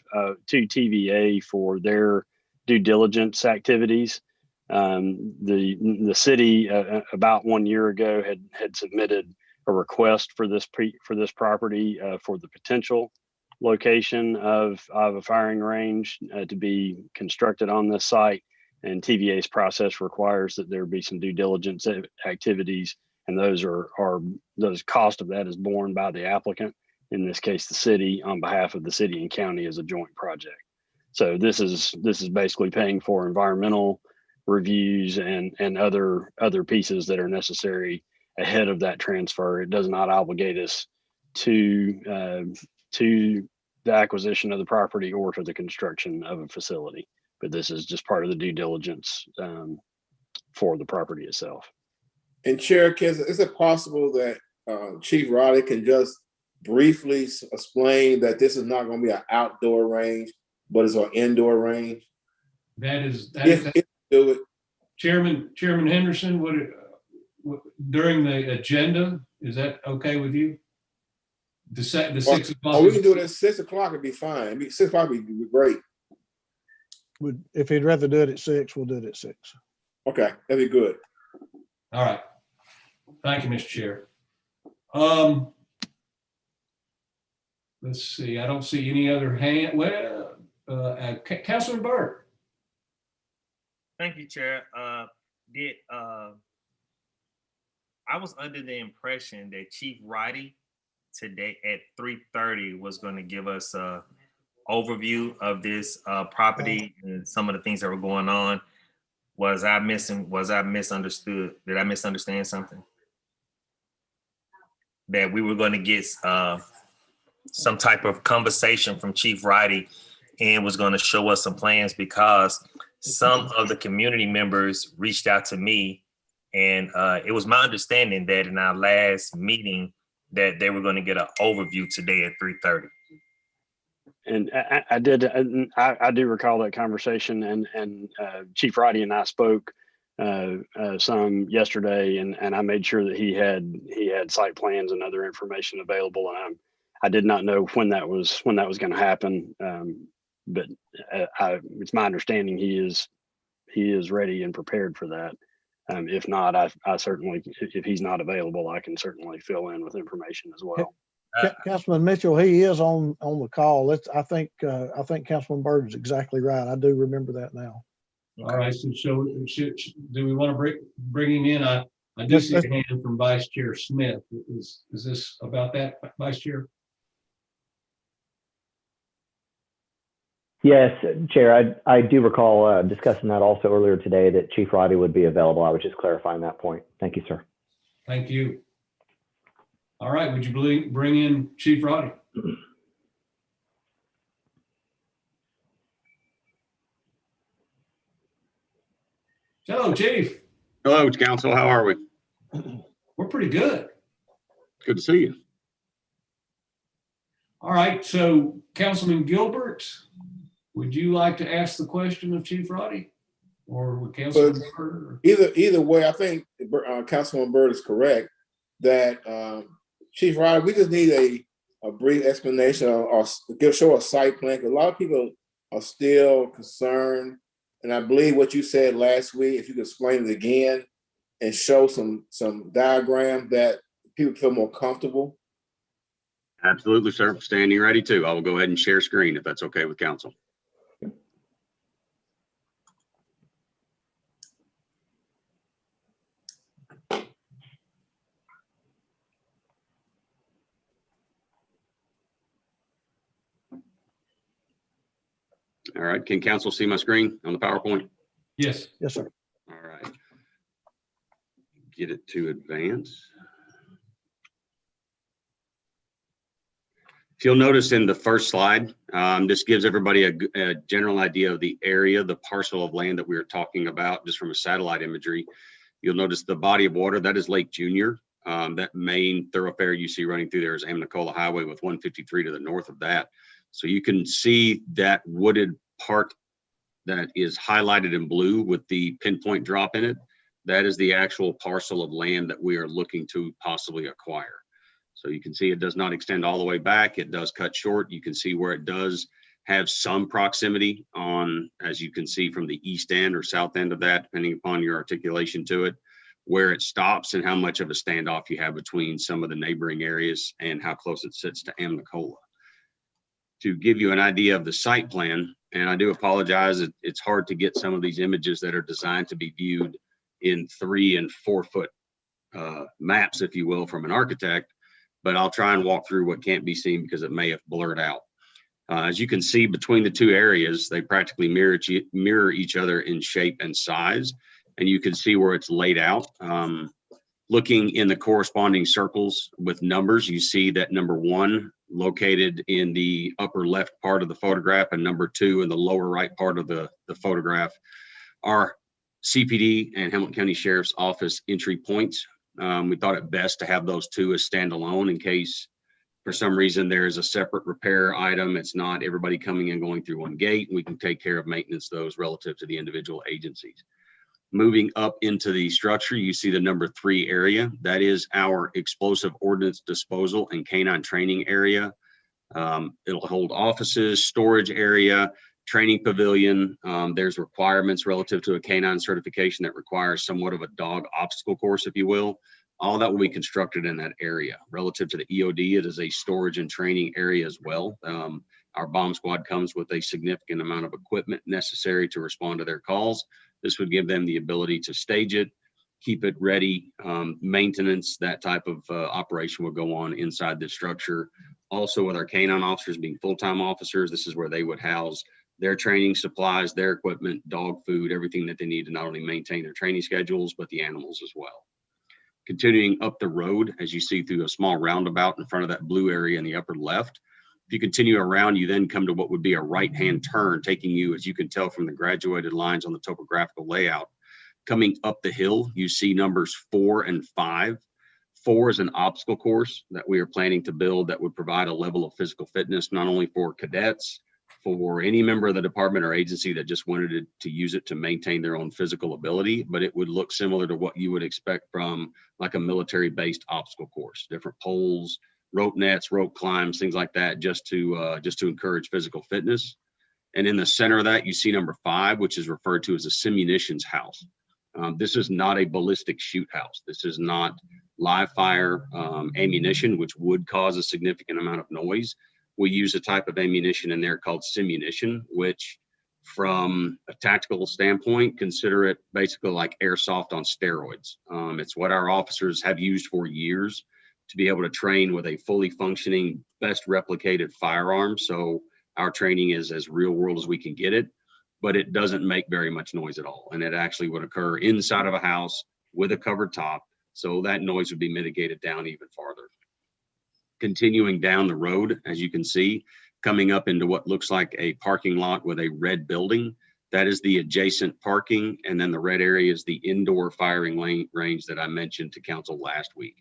TVA for their due diligence activities. The city about 1 year ago had submitted a request for this property for the potential location of a firing range to be constructed on this site, and TVA's process requires that there be some due diligence activities, and those cost of that is borne by the applicant, in this case the city, on behalf of the city and county as a joint project. So this is basically paying for environmental reviews and other pieces that are necessary ahead of that transfer. It does not obligate us to the acquisition of the property or to the construction of a facility, but this is just part of the due diligence for the property itself. And Chair, is it possible that Chief Roddy can just briefly explain that this is not going to be an outdoor range, but it's an indoor range? That is do it. Chairman Henderson, during the agenda, is that okay with you? The 6 o'clock. Oh, we can do it at 6 o'clock. It'd be fine. 6 o'clock would be great. If he'd rather do it at 6, we'll do it at 6. Okay, that'd be good. All right. Thank you, Mr. Chair. Let's see. I don't see any other hand. Well, Councilman Byrd. Thank you, Chair. I was under the impression that Chief Roddy today at 3:30 was going to give us a overview of this property and some of the things that were going on. Was I misunderstood? Did I misunderstand something? That we were going to get some type of conversation from Chief Roddy and was going to show us some plans, because some of the community members reached out to me, and it was my understanding that in our last meeting that they were going to get an overview today at 3:30. And I do recall that conversation, and Chief Roddy and I spoke some yesterday, and I made sure that he had site plans and other information available, and I did not know when that was going to happen, but it's my understanding he is ready and prepared for that. If not, I certainly, if he's not available, I can certainly fill in with information as well. Councilman Mitchell, he is on the call. I think Councilman Byrd is exactly right. I do remember that now. All right. So do we want to bring him in? I do see a hand from Vice Chair Smith. Is this about that, Vice Chair? Yes, Chair, I do recall discussing that also earlier today, that Chief Roddy would be available. I was just clarifying that point. Thank you, sir. Thank you. All right, would you bring in Chief Roddy? Hello, Chief. Hello, Council. How are we? We're pretty good. Good to see you. All right, so Councilman Gilbert, would you like to ask the question of Chief Roddy, or would Councilman Byrd? Either way, I think Councilman Byrd is correct that Chief Roddy, we just need a brief explanation or show a site plan, because a lot of people are still concerned. And I believe what you said last week, if you could explain it again and show some diagram that people feel more comfortable. Absolutely, sir. Standing ready too. I will go ahead and share screen if that's okay with council. All right. Can council see my screen on the PowerPoint? Yes. Yes, sir. All right. Get it to advance. If you'll notice in the first slide, this gives everybody a general idea of the area, the parcel of land that we were talking about, just from a satellite imagery. You'll notice the body of water, that is Lake Junior. That main thoroughfare you see running through there is Amnicola Highway with 153 to the north of that. So you can see that wooded part that is highlighted in blue with the pinpoint drop in it. That is the actual parcel of land that we are looking to possibly acquire. So you can see it does not extend all the way back. It does cut short. You can see where it does have some proximity on, as you can see from the east end or south end of that, depending upon your articulation to it, where it stops and how much of a standoff you have between some of the neighboring areas and how close it sits to Amnicola. To give you an idea of the site plan, and I do apologize, it's hard to get some of these images that are designed to be viewed in 3 and 4 foot maps, if you will, from an architect, but I'll try and walk through what can't be seen because it may have blurred out. As you can see between the two areas, they practically mirror each other in shape and size, and you can see where it's laid out. Looking in the corresponding circles with numbers, you see that number 1 located in the upper left part of the photograph and number 2 in the lower right part of the photograph are CPD and Hamilton County Sheriff's Office entry points. We thought it best to have those 2 as standalone in case for some reason there is a separate repair item. It's not everybody coming and going through one gate. We can take care of maintenance those relative to the individual agencies. Moving up into the structure, you see the number 3 area. That is our explosive ordnance disposal and canine training area. It'll hold offices, storage area, training pavilion. There's requirements relative to a canine certification that requires somewhat of a dog obstacle course, if you will. All that will be constructed in that area. Relative to the EOD, it is a storage and training area as well. Our bomb squad comes with a significant amount of equipment necessary to respond to their calls. This would give them the ability to stage it, keep it ready, maintenance, that type of operation will go on inside this structure. Also with our canine officers being full-time officers, this is where they would house their training supplies, their equipment, dog food, everything that they need to not only maintain their training schedules, but the animals as well. Continuing up the road, as you see through a small roundabout in front of that blue area in the upper left, if you continue around, you then come to what would be a right-hand turn, taking you, as you can tell from the graduated lines on the topographical layout. Coming up the hill, you see numbers 4 and 5. 4 is an obstacle course that we are planning to build that would provide a level of physical fitness, not only for cadets, for any member of the department or agency that just wanted to use it to maintain their own physical ability, but it would look similar to what you would expect from like a military-based obstacle course, different poles, rope nets, rope climbs, things like that, just to encourage physical fitness. And in the center of that, you see number 5, which is referred to as a simunitions house. This is not a ballistic shoot house. This is not live fire ammunition, which would cause a significant amount of noise. We use a type of ammunition in there called simunition, which from a tactical standpoint, consider it basically like airsoft on steroids. It's what our officers have used for years to be able to train with a fully functioning, best replicated firearm. So our training is as real world as we can get it, but it doesn't make very much noise at all. And it actually would occur inside of a house with a covered top. So that noise would be mitigated down even farther. Continuing down the road, as you can see, coming up into what looks like a parking lot with a red building, that is the adjacent parking. And then the red area is the indoor firing range that I mentioned to council last week.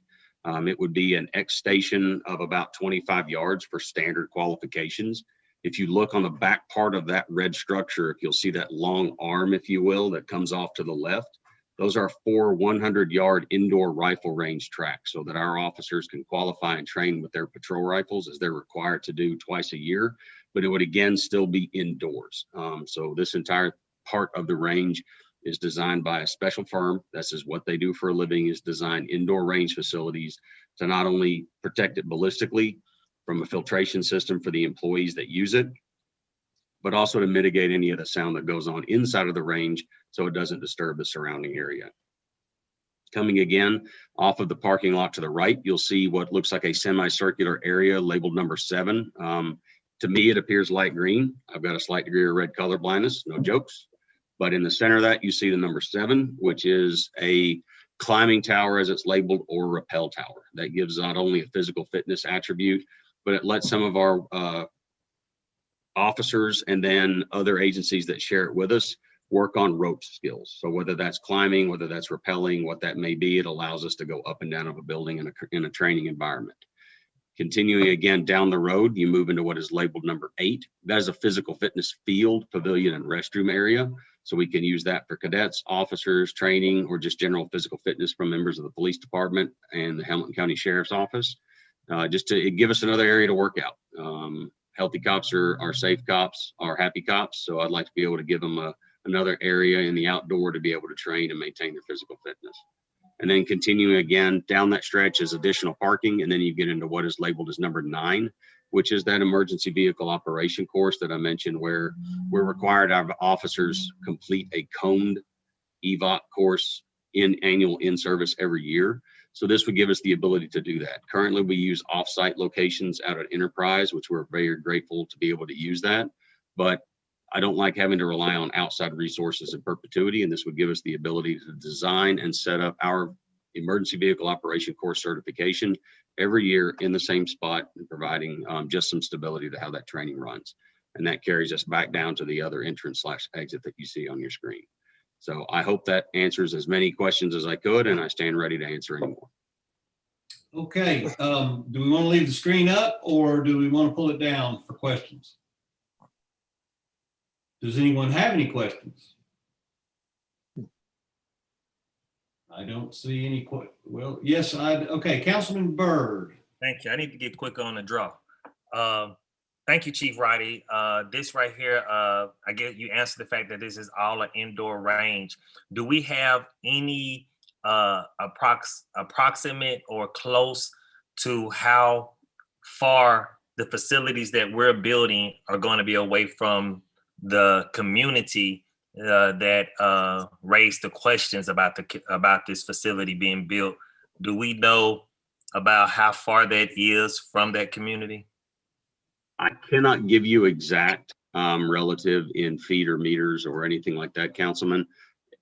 It would be an X station of about 25 yards for standard qualifications. If you look on the back part of that red structure, if you'll see that long arm, if you will, that comes off to the left, those are 4 100-yard indoor rifle range tracks so that our officers can qualify and train with their patrol rifles as they're required to do twice a year, but it would again still be indoors. So this entire part of the range is designed by a special firm. This is what they do for a living, is design indoor range facilities to not only protect it ballistically from a filtration system for the employees that use it, but also to mitigate any of the sound that goes on inside of the range so it doesn't disturb the surrounding area. Coming again off of the parking lot to the right, you'll see what looks like a semicircular area labeled number 7. To me, it appears light green. I've got a slight degree of red color blindness, no jokes. But in the center of that, you see the number 7, which is a climbing tower as it's labeled, or rappel tower. That gives not only a physical fitness attribute, but it lets some of our officers and then other agencies that share it with us work on rope skills. So whether that's climbing, whether that's rappelling, what that may be, it allows us to go up and down of a building in a training environment. Continuing again down the road, you move into what is labeled number 8. That is a physical fitness field, pavilion, and restroom area. So we can use that for cadets, officers, training, or just general physical fitness from members of the police department and the Hamilton County Sheriff's Office, just to give us another area to work out. Healthy cops are safe cops, are happy cops. So I'd like to be able to give them another area in the outdoor to be able to train and maintain their physical fitness. And then continuing again down that stretch is additional parking. And then you get into what is labeled as number 9, which is that emergency vehicle operation course that I mentioned, where we're required our officers complete a coned EVOC course in annual in-service every year. So this would give us the ability to do that. Currently, we use off-site locations out at Enterprise, which we're very grateful to be able to use that. But I don't like having to rely on outside resources in perpetuity, and this would give us the ability to design and set up our emergency vehicle operation course certification every year in the same spot, and providing just some stability to how that training runs. And that carries us back down to the other entrance/exit that you see on your screen. So I hope that answers as many questions as I could, and I stand ready to answer any more. Okay, do we want to leave the screen up or do we want to pull it down for questions? Does anyone have any questions? I don't see any. Well, yes, okay, Councilman Byrd. Thank you. I need to get quick on the draw. Thank you, Chief Roddy. This right here, I get you answered the fact that this is all an indoor range. Do we have any approximate or close to how far the facilities that we're building are going to be away from the community that raised the questions about this facility being built? Do we know about how far that is from that community? I cannot give you exact relative in feet or meters or anything like that, Councilman.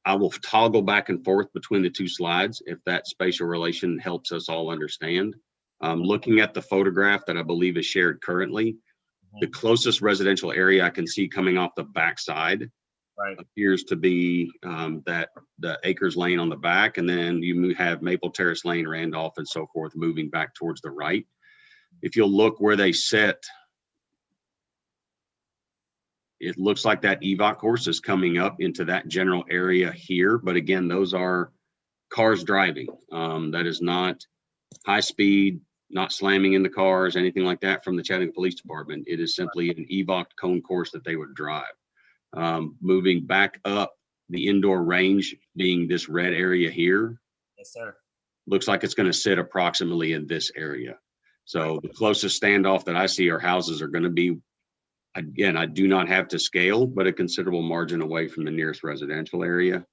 I will toggle back and forth between the 2 slides if that spatial relation helps us all understand. Looking at the photograph that I believe is shared currently, the closest residential area I can see coming off the backside appears to be that the Acres Lane on the back, and then you have Maple Terrace Lane, Randolph, and so forth, moving back towards the right. If you'll look where they sit, it looks like that EVOC course is coming up into that general area here. But again, those are cars driving. That is not high speed, not slamming into cars, anything like that from the Chattanooga Police Department. It is simply an EVOC cone course that they would drive. Moving back up the indoor range being this red area here. Yes, sir. Looks like it's going to sit approximately in this area. So the closest standoff that I see our houses are going to be, again, I do not have to scale, but a considerable margin away from the nearest residential area.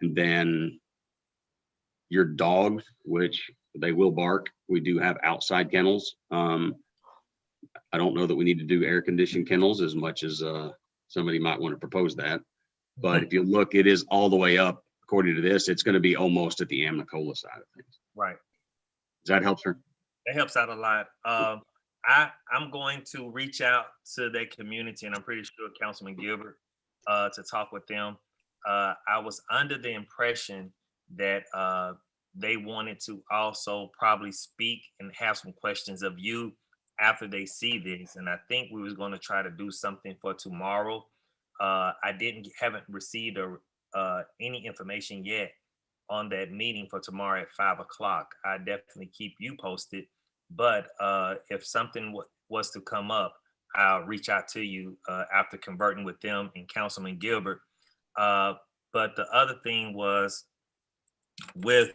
And then your dogs, which they will bark. We do have outside kennels. I don't know that we need to do air conditioned kennels as much as somebody might want to propose that. But if you look, it is all the way up. According to this, it's going to be almost at the Amnicola side of things. Right. Does that help, sir? That helps out a lot. I'm going to reach out to that community, and I'm pretty sure Councilman Gilbert, to talk with them. I was under the impression that they wanted to also probably speak and have some questions of you after they see this. And I think we was going to try to do something for tomorrow. I haven't received any information yet on that meeting for tomorrow at 5 o'clock. I definitely keep you posted. But if something was to come up, I'll reach out to you after converting with them and Councilman Gilbert. But the other thing was with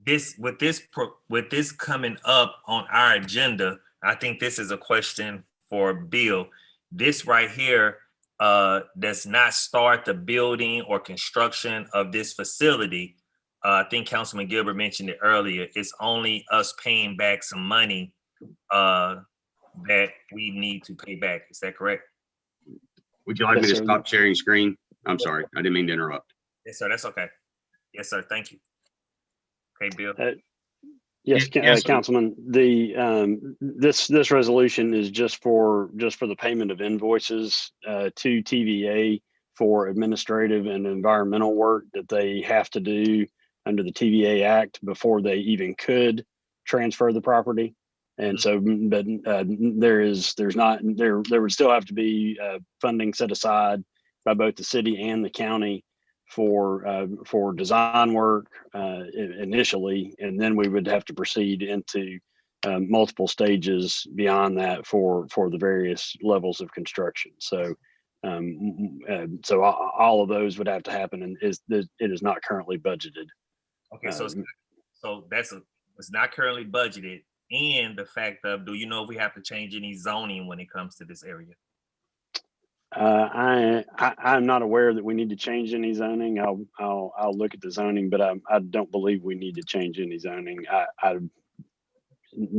this coming up on our agenda, I think this is a question for Bill. This right here does not start the building or construction of this facility. I think Councilman Gilbert mentioned it earlier. It's only us paying back some money that we need to pay back. Is that correct? Would you like me to stop sharing screen? I'm sorry, I didn't mean to interrupt. Yes, sir. That's okay. Yes, sir. Thank you. Okay, Bill. Yes, Yes, sir. Councilman, this resolution is just for the payment of invoices to TVA for administrative and environmental work that they have to do under the TVA Act before they even could transfer the property. And so, but there would still have to be funding set aside by both the city and the county for design work initially, and then we would have to proceed into multiple stages beyond that for the various levels of construction. So so all of those would have to happen, and it is not currently budgeted. Okay, so it's not currently budgeted, and the fact of, do you know if we have to change any zoning when it comes to this area? I'm not aware that we need to change any zoning. I'll look at the zoning, but I don't believe we need to change any zoning.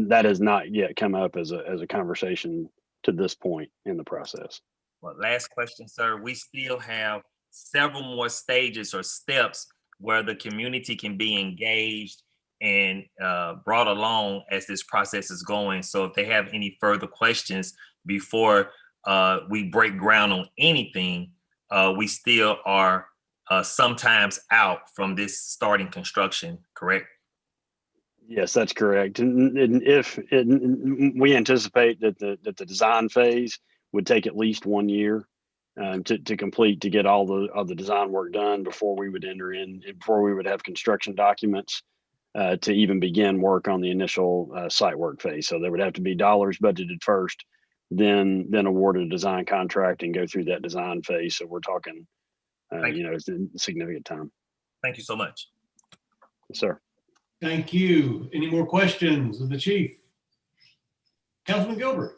That has not yet come up as a conversation to this point in the process. Well, last question, sir. We still have several more stages or steps where the community can be engaged and brought along as this process is going. So if they have any further questions before we break ground on anything, we still are sometimes out from this starting construction, correct? Yes, that's correct. And if we anticipate that the design phase would take at least 1 year to complete, to get all the design work done before we would before we would have construction documents to even begin work on the initial site work phase. So there would have to be dollars budgeted first, then award a design contract and go through that design phase. So we're talking, it's a significant time. Thank you so much. Yes, sir. Thank you. Any more questions of the chief? Councilman Gilbert.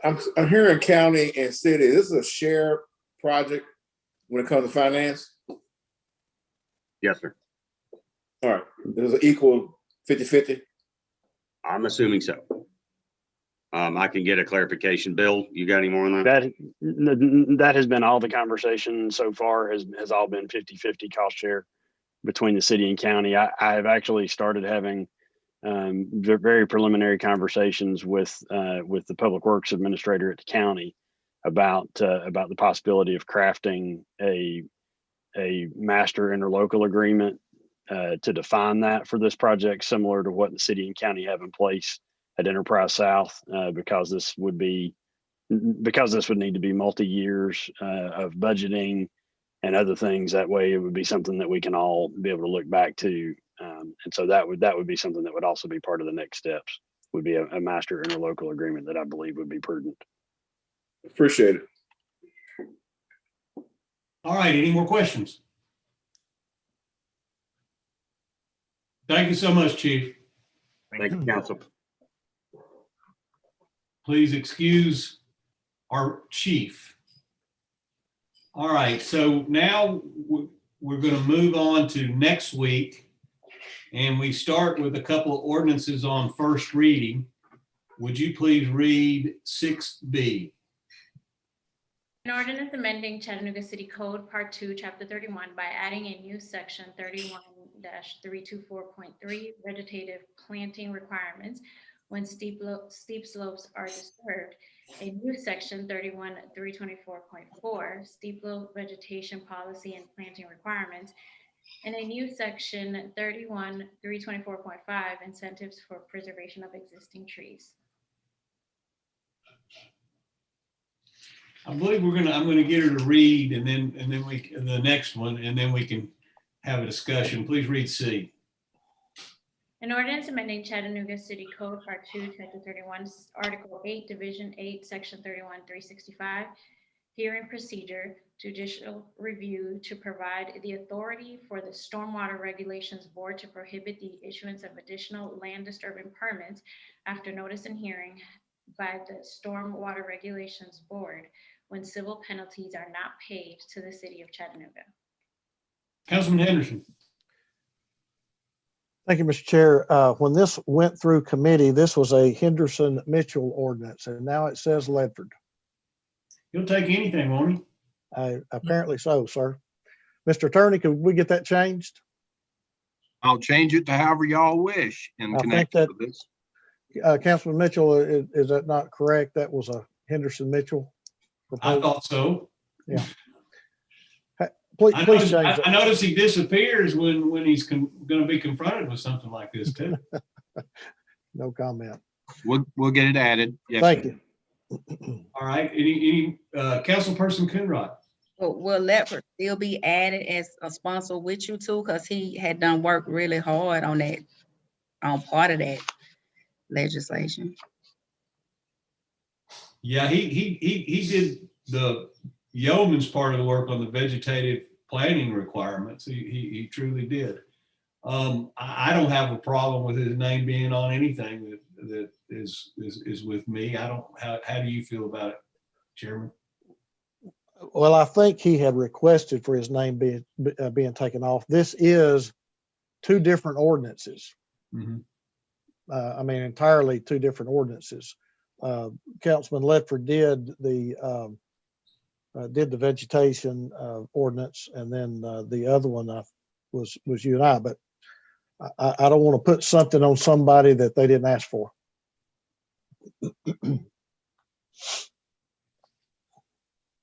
I'm hearing county and city. This is a shared project when it comes to finance. Yes, sir. All right. There's an equal 50-50. I'm assuming so. I can get a clarification. Bill, you got any more on that? That has been all the conversation so far, has all been 50-50 cost share between the city and county. I have actually started having very preliminary conversations with the public works administrator at the county about the possibility of crafting a master interlocal agreement to define that for this project, similar to what the city and county have in place at Enterprise South, because this would need to be multi-years of budgeting and other things. That way it would be something that we can all be able to look back to. And so that would be something that would also be part of the next steps, would be a master interlocal agreement that I believe would be prudent. Appreciate it. All right, any more questions? Thank you so much, Chief. Thank you, Council. Please excuse our chief. All right, so now we're going to move on to next week, and we start with a couple of ordinances on first reading. Would you please read 6B? An ordinance amending Chattanooga City Code, Part 2, Chapter 31, by adding a new section 31-324.3, vegetative planting requirements when steep slopes are disturbed, a new section 31-324.4, steep slope vegetation policy and planting requirements, and a new section 31-324.5, incentives for preservation of existing trees. I believe I'm going to get her to read, and then the next one, and then we can have a discussion. Please read C. An ordinance amending Chattanooga City Code, Part 2, Chapter 31, Article 8, Division 8, Section 31-365, hearing procedure, judicial review to provide the authority for the Stormwater Regulations Board to prohibit the issuance of additional land disturbance permits after notice and hearing by the Stormwater Regulations Board when civil penalties are not paid to the city of Chattanooga. Councilman Henderson. Thank you, Mr. Chair. When this went through committee, this was a Henderson-Mitchell ordinance, and now it says Ledford. He'll take anything, won't he? Apparently so, sir. Mr. Attorney, could we get that changed? I'll change it to however y'all wish in I think connection that- with this. Councilman Mitchell, is that not correct? That was a Henderson Mitchell I proposal? thought so. Please I change notice, it. I notice he disappears when he's going to be confronted with something like this too. No comment. We'll get it added. Yes, Thank sir. you. All right, any councilperson Coonrod? Will Ledford still be added as a sponsor with you too? Because he had done work really hard on that, on part of that legislation. Yeah, he did the yeoman's part of the work on the vegetative planning requirements. He truly did. I don't have a problem with his name being on anything that is with me. I don't. How do you feel about it, Chairman? Well, I think he had requested for his name being taken off. This is two different ordinances. Mhm. I mean, entirely two different ordinances. Councilman Ledford did the vegetation ordinance, and then the other one was you and I. But I don't want to put something on somebody that they didn't ask for.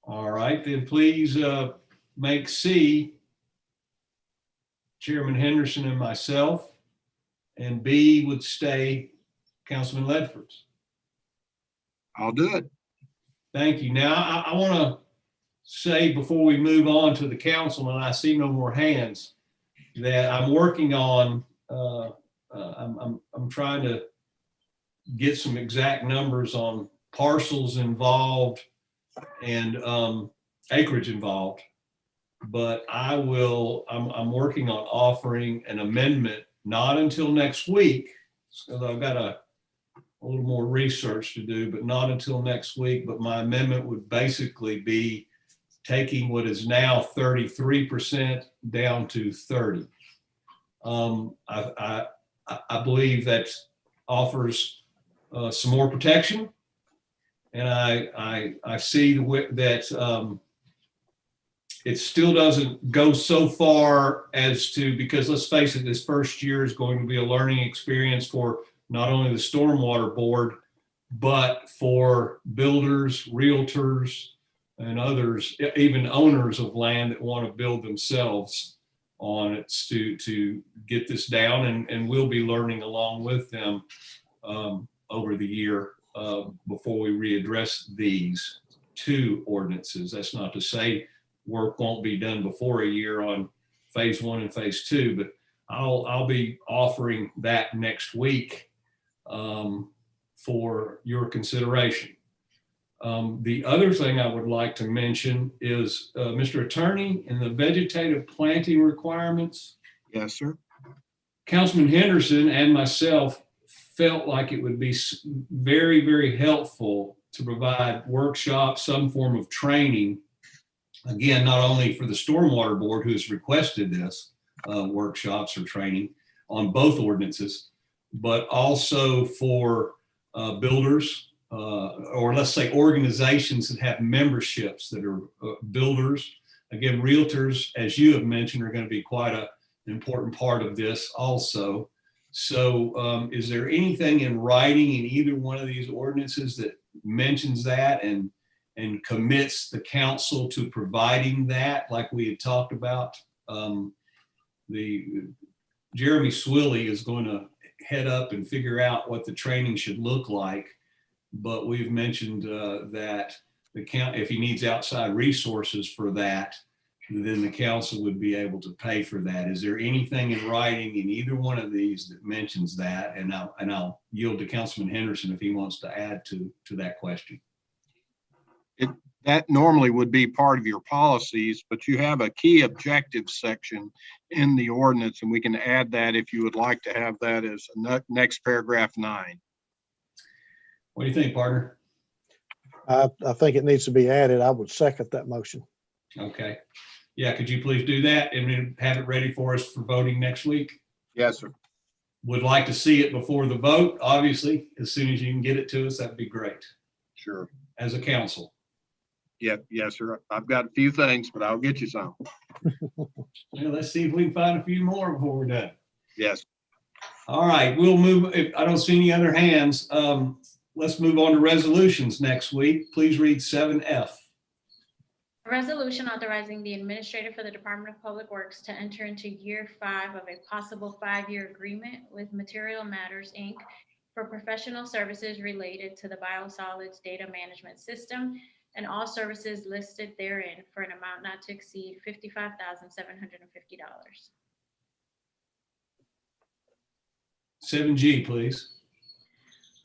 All right, then please make C Chairman Henderson and myself, and B would stay Councilman Ledford's. I'll do it. Thank you. Now, I want to say before we move on to the council, and I see no more hands, that I'm working on, I'm trying to get some exact numbers on parcels involved and acreage involved. But I'm working on offering an amendment, not until next week, because I've got a little more research to do, but not until next week. But my amendment would basically be taking what is now 33% down to 30. I believe that offers some more protection. And I see that it still doesn't go so far as to, because let's face it, this first year is going to be a learning experience for not only the Stormwater Board, but for builders, realtors, and others, even owners of land that want to build themselves on it to get this down. And we'll be learning along with them over the year before we readdress these two ordinances. That's not to say work won't be done before a year on phase 1 and phase 2, but I'll be offering that next week for your consideration. The other thing I would like to mention is, Mr. Attorney, in the vegetative planting requirements. Yes, sir. Councilman Henderson and myself felt like it would be very, very helpful to provide workshops, some form of training. Again, not only for the Stormwater Board, who has requested this, workshops or training on both ordinances, but also for builders, or let's say organizations that have memberships that are builders. Again, realtors, as you have mentioned, are going to be quite an important part of this also. So is there anything in writing in either one of these ordinances that mentions that and commits the council to providing that, like we had talked about? Jeremy Swilley is going to head up and figure out what the training should look like. But we've mentioned that if he needs outside resources for that, then the council would be able to pay for that. Is there anything in writing in either one of these that mentions that? And I'll yield to Councilman Henderson if he wants to add to that question. That normally would be part of your policies, but you have a key objectives section in the ordinance, and we can add that if you would like to have that as next paragraph 9. What do you think, partner? I think it needs to be added. I would second that motion. Okay. Yeah, could you please do that and then have it ready for us for voting next week? Yes, sir. Would like to see it before the vote, obviously. As soon as you can get it to us, that'd be great. Sure. As a council. Yeah, yes, sir. I've got a few things, but I'll get you some. Well, let's see if we can find a few more before we're done. Yes. All right, we'll move, if I don't see any other hands, let's move on to resolutions next week. Please read 7F. A resolution authorizing the administrator for the Department of Public Works to enter into year 5 of a possible 5-year agreement with Material Matters, Inc. for professional services related to the biosolids data management system and all services listed therein for an amount not to exceed $55,750. 7G, please.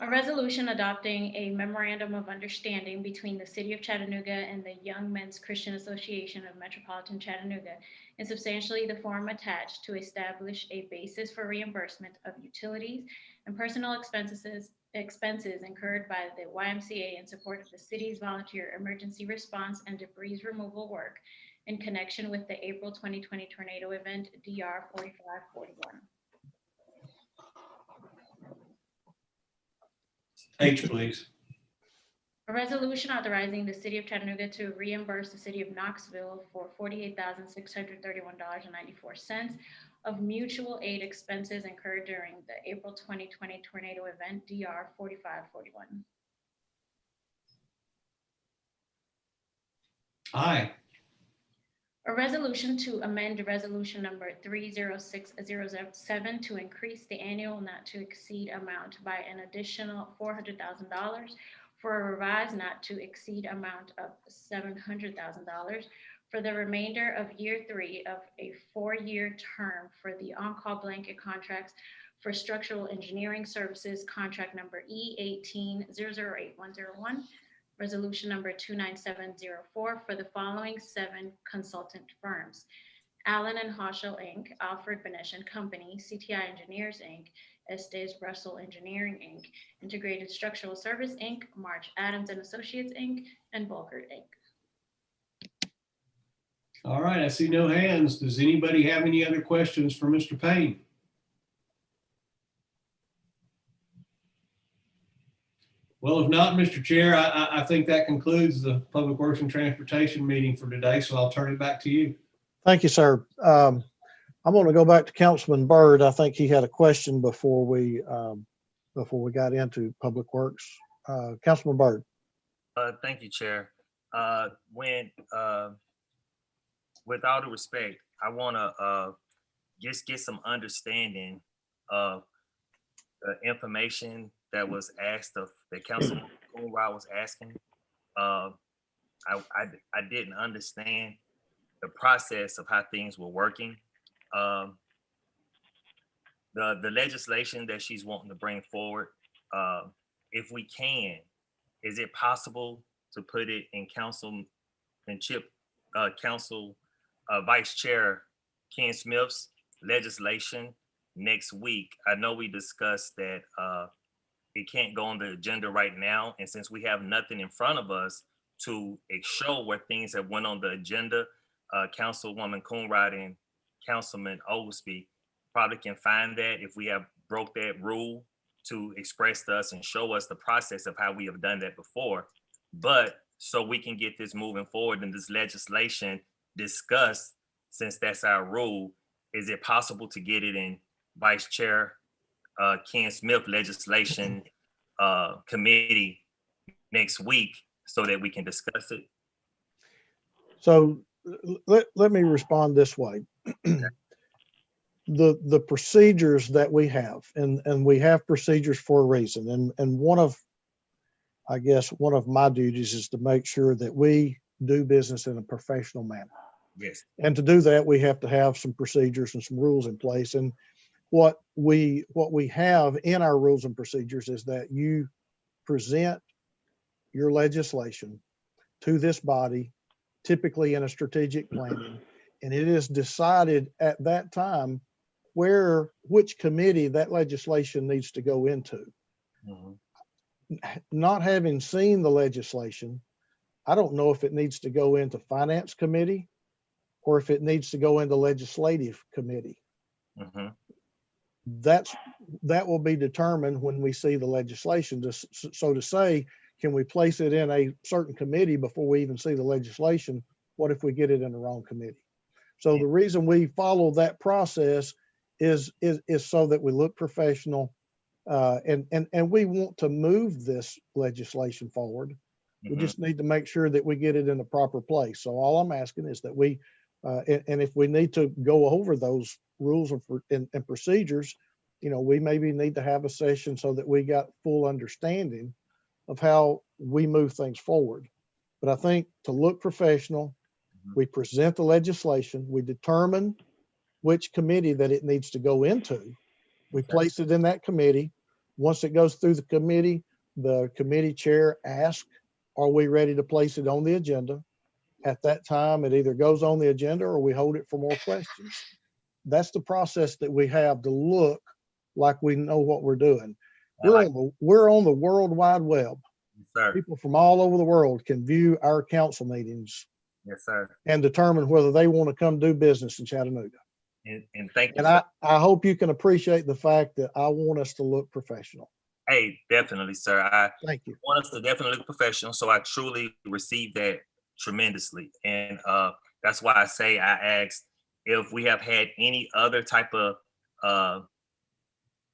A resolution adopting a memorandum of understanding between the City of Chattanooga and the Young Men's Christian Association of Metropolitan Chattanooga in substantially the form attached to establish a basis for reimbursement of utilities and personal expenses incurred by the YMCA in support of the city's volunteer emergency response and debris removal work in connection with the April 2020 tornado event DR 4541. H, please. A resolution authorizing the City of Chattanooga to reimburse the City of Knoxville for $48,631.94 of mutual aid expenses incurred during the April 2020 tornado event DR 4541. I. A resolution to amend resolution number 306007 to increase the annual not to exceed amount by an additional $400,000 for a revised not to exceed amount of $700,000 for the remainder of year 3 of a 4-year term for the on-call blanket contracts for structural engineering services, contract number E18008101. Resolution number 29704 for the following 7 consultant firms: Allen and Hoschel, Inc., Alfred Benesh and Company, CTI Engineers, Inc., Estes Russell Engineering, Inc., Integrated Structural Service, Inc., March Adams and Associates, Inc., and Bulkert, Inc. All right, I see no hands. Does anybody have any other questions for Mr. Payne? Well, if not, Mr. Chair, I think that concludes the Public Works and Transportation meeting for today, so I'll turn it back to you. Thank you, sir. I'm going to go back to Councilman Byrd. I think he had a question before we got into Public Works. Councilman Byrd. Thank you, Chair. With all due respect, I want to just get some understanding of the information that was asked of the Councilman Coonrod was asking. I didn't understand the process of how things were working. The legislation that she's wanting to bring forward, if we can, is it possible to put it in Council and Council Vice Chair Ken Smith's legislation next week? I know we discussed that it can't go on the agenda right now, and since we have nothing in front of us to show where things have went on the agenda, Councilwoman Coonrod and Councilman Oglesby probably can find that if we have broke that rule to express to us and show us the process of how we have done that before. But so we can get this moving forward and this legislation discussed, since that's our rule, is it possible to get it in Vice Chair Ken Smith legislation committee next week so that we can discuss it? So let me respond this way. The procedures that we have, and we have procedures for a reason. And one of my duties is to make sure that we do business in a professional manner. Yes. And to do that, we have to have some procedures and some rules in place. And what we have in our rules and procedures is that you present your legislation to this body, typically in a strategic planning, and it is decided at that time which committee that legislation needs to go into. Mm-hmm. Not having seen the legislation, I don't know if it needs to go into Finance Committee or if it needs to go into Legislative Committee. Mm-hmm. That will be determined when we see the legislation. So to say, can we place it in a certain committee before we even see the legislation? What if we get it in the wrong committee? So the reason we follow that process is so that we look professional. And we want to move this legislation forward. We just need to make sure that we get it in the proper place. So all I'm asking is that we, and if we need to go over those rules and procedures, we maybe need to have a session so that we got full understanding of how we move things forward. But I think to look professional, we present the legislation, we determine which committee that it needs to go into. We place it in that committee. Once it goes through the committee chair asks, are we ready to place it on the agenda? At that time, it either goes on the agenda or we hold it for more questions. That's the process that we have to look like we know what we're doing. We're on the World Wide Web. Yes, sir. People from all over the world can view our council meetings. Yes, sir. And determine whether they want to come do business in Chattanooga. And thank you. And I hope you can appreciate the fact that I want us to look professional. Hey, definitely, sir. Thank you. Want us to definitely look professional. So I truly received that tremendously. And that's why I say I asked if we have had any other type of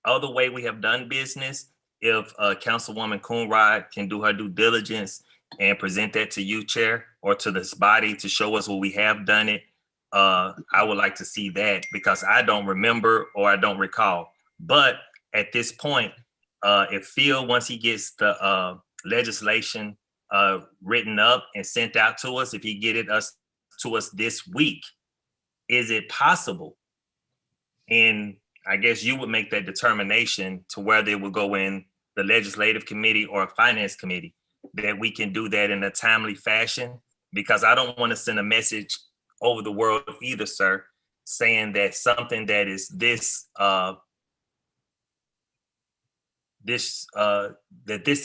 other way we have done business, if Councilwoman Coonrod can do her due diligence and present that to you, Chair, or to this body to show us what we have done it. I would like to see that because I don't remember or I don't recall. But at this point, if Phil, once he gets the legislation written up and sent out to us, if he get it to us this week, is it possible? And I guess you would make that determination to whether it would go in the legislative committee or a finance committee, that we can do that in a timely fashion, because I don't want to send a message over the world either, sir, saying that something that is this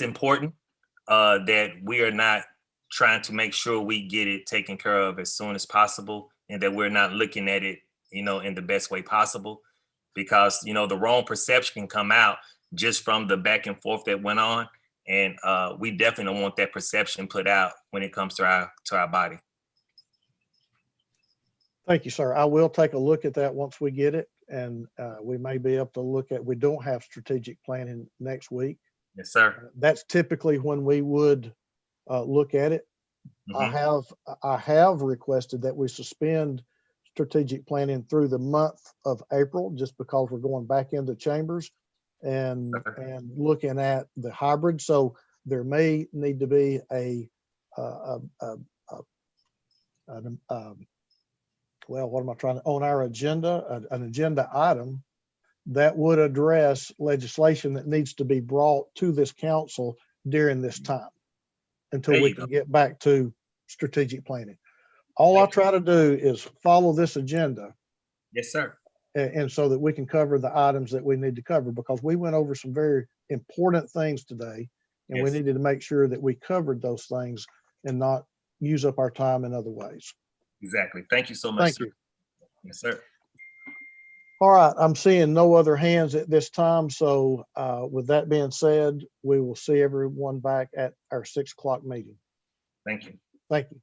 important, that we are not trying to make sure we get it taken care of as soon as possible, and that we're not looking at it, in the best way possible, because, the wrong perception can come out just from the back and forth that went on. And we definitely don't want that perception put out when it comes to our body. Thank you, sir. I will take a look at that once we get it. And we may be able to look at, we don't have strategic planning next week. Yes, sir. That's typically when we would look at it. I have requested that we suspend strategic planning through the month of April, just because we're going back into chambers and looking at the hybrid. So there may need to be on our agenda, an agenda item that would address legislation that needs to be brought to this council during this time until we can get back to strategic planning. All I try to do is follow this agenda. Yes, sir. And so that we can cover the items that we need to cover, because we went over some very important things today, and we needed to make sure that we covered those things and not use up our time in other ways. Exactly. Thank you so much. Thank sir. you. Yes, sir. All right. I'm seeing no other hands at this time. So with that being said, we will see everyone back at our 6 o'clock meeting. Thank you. Thank you.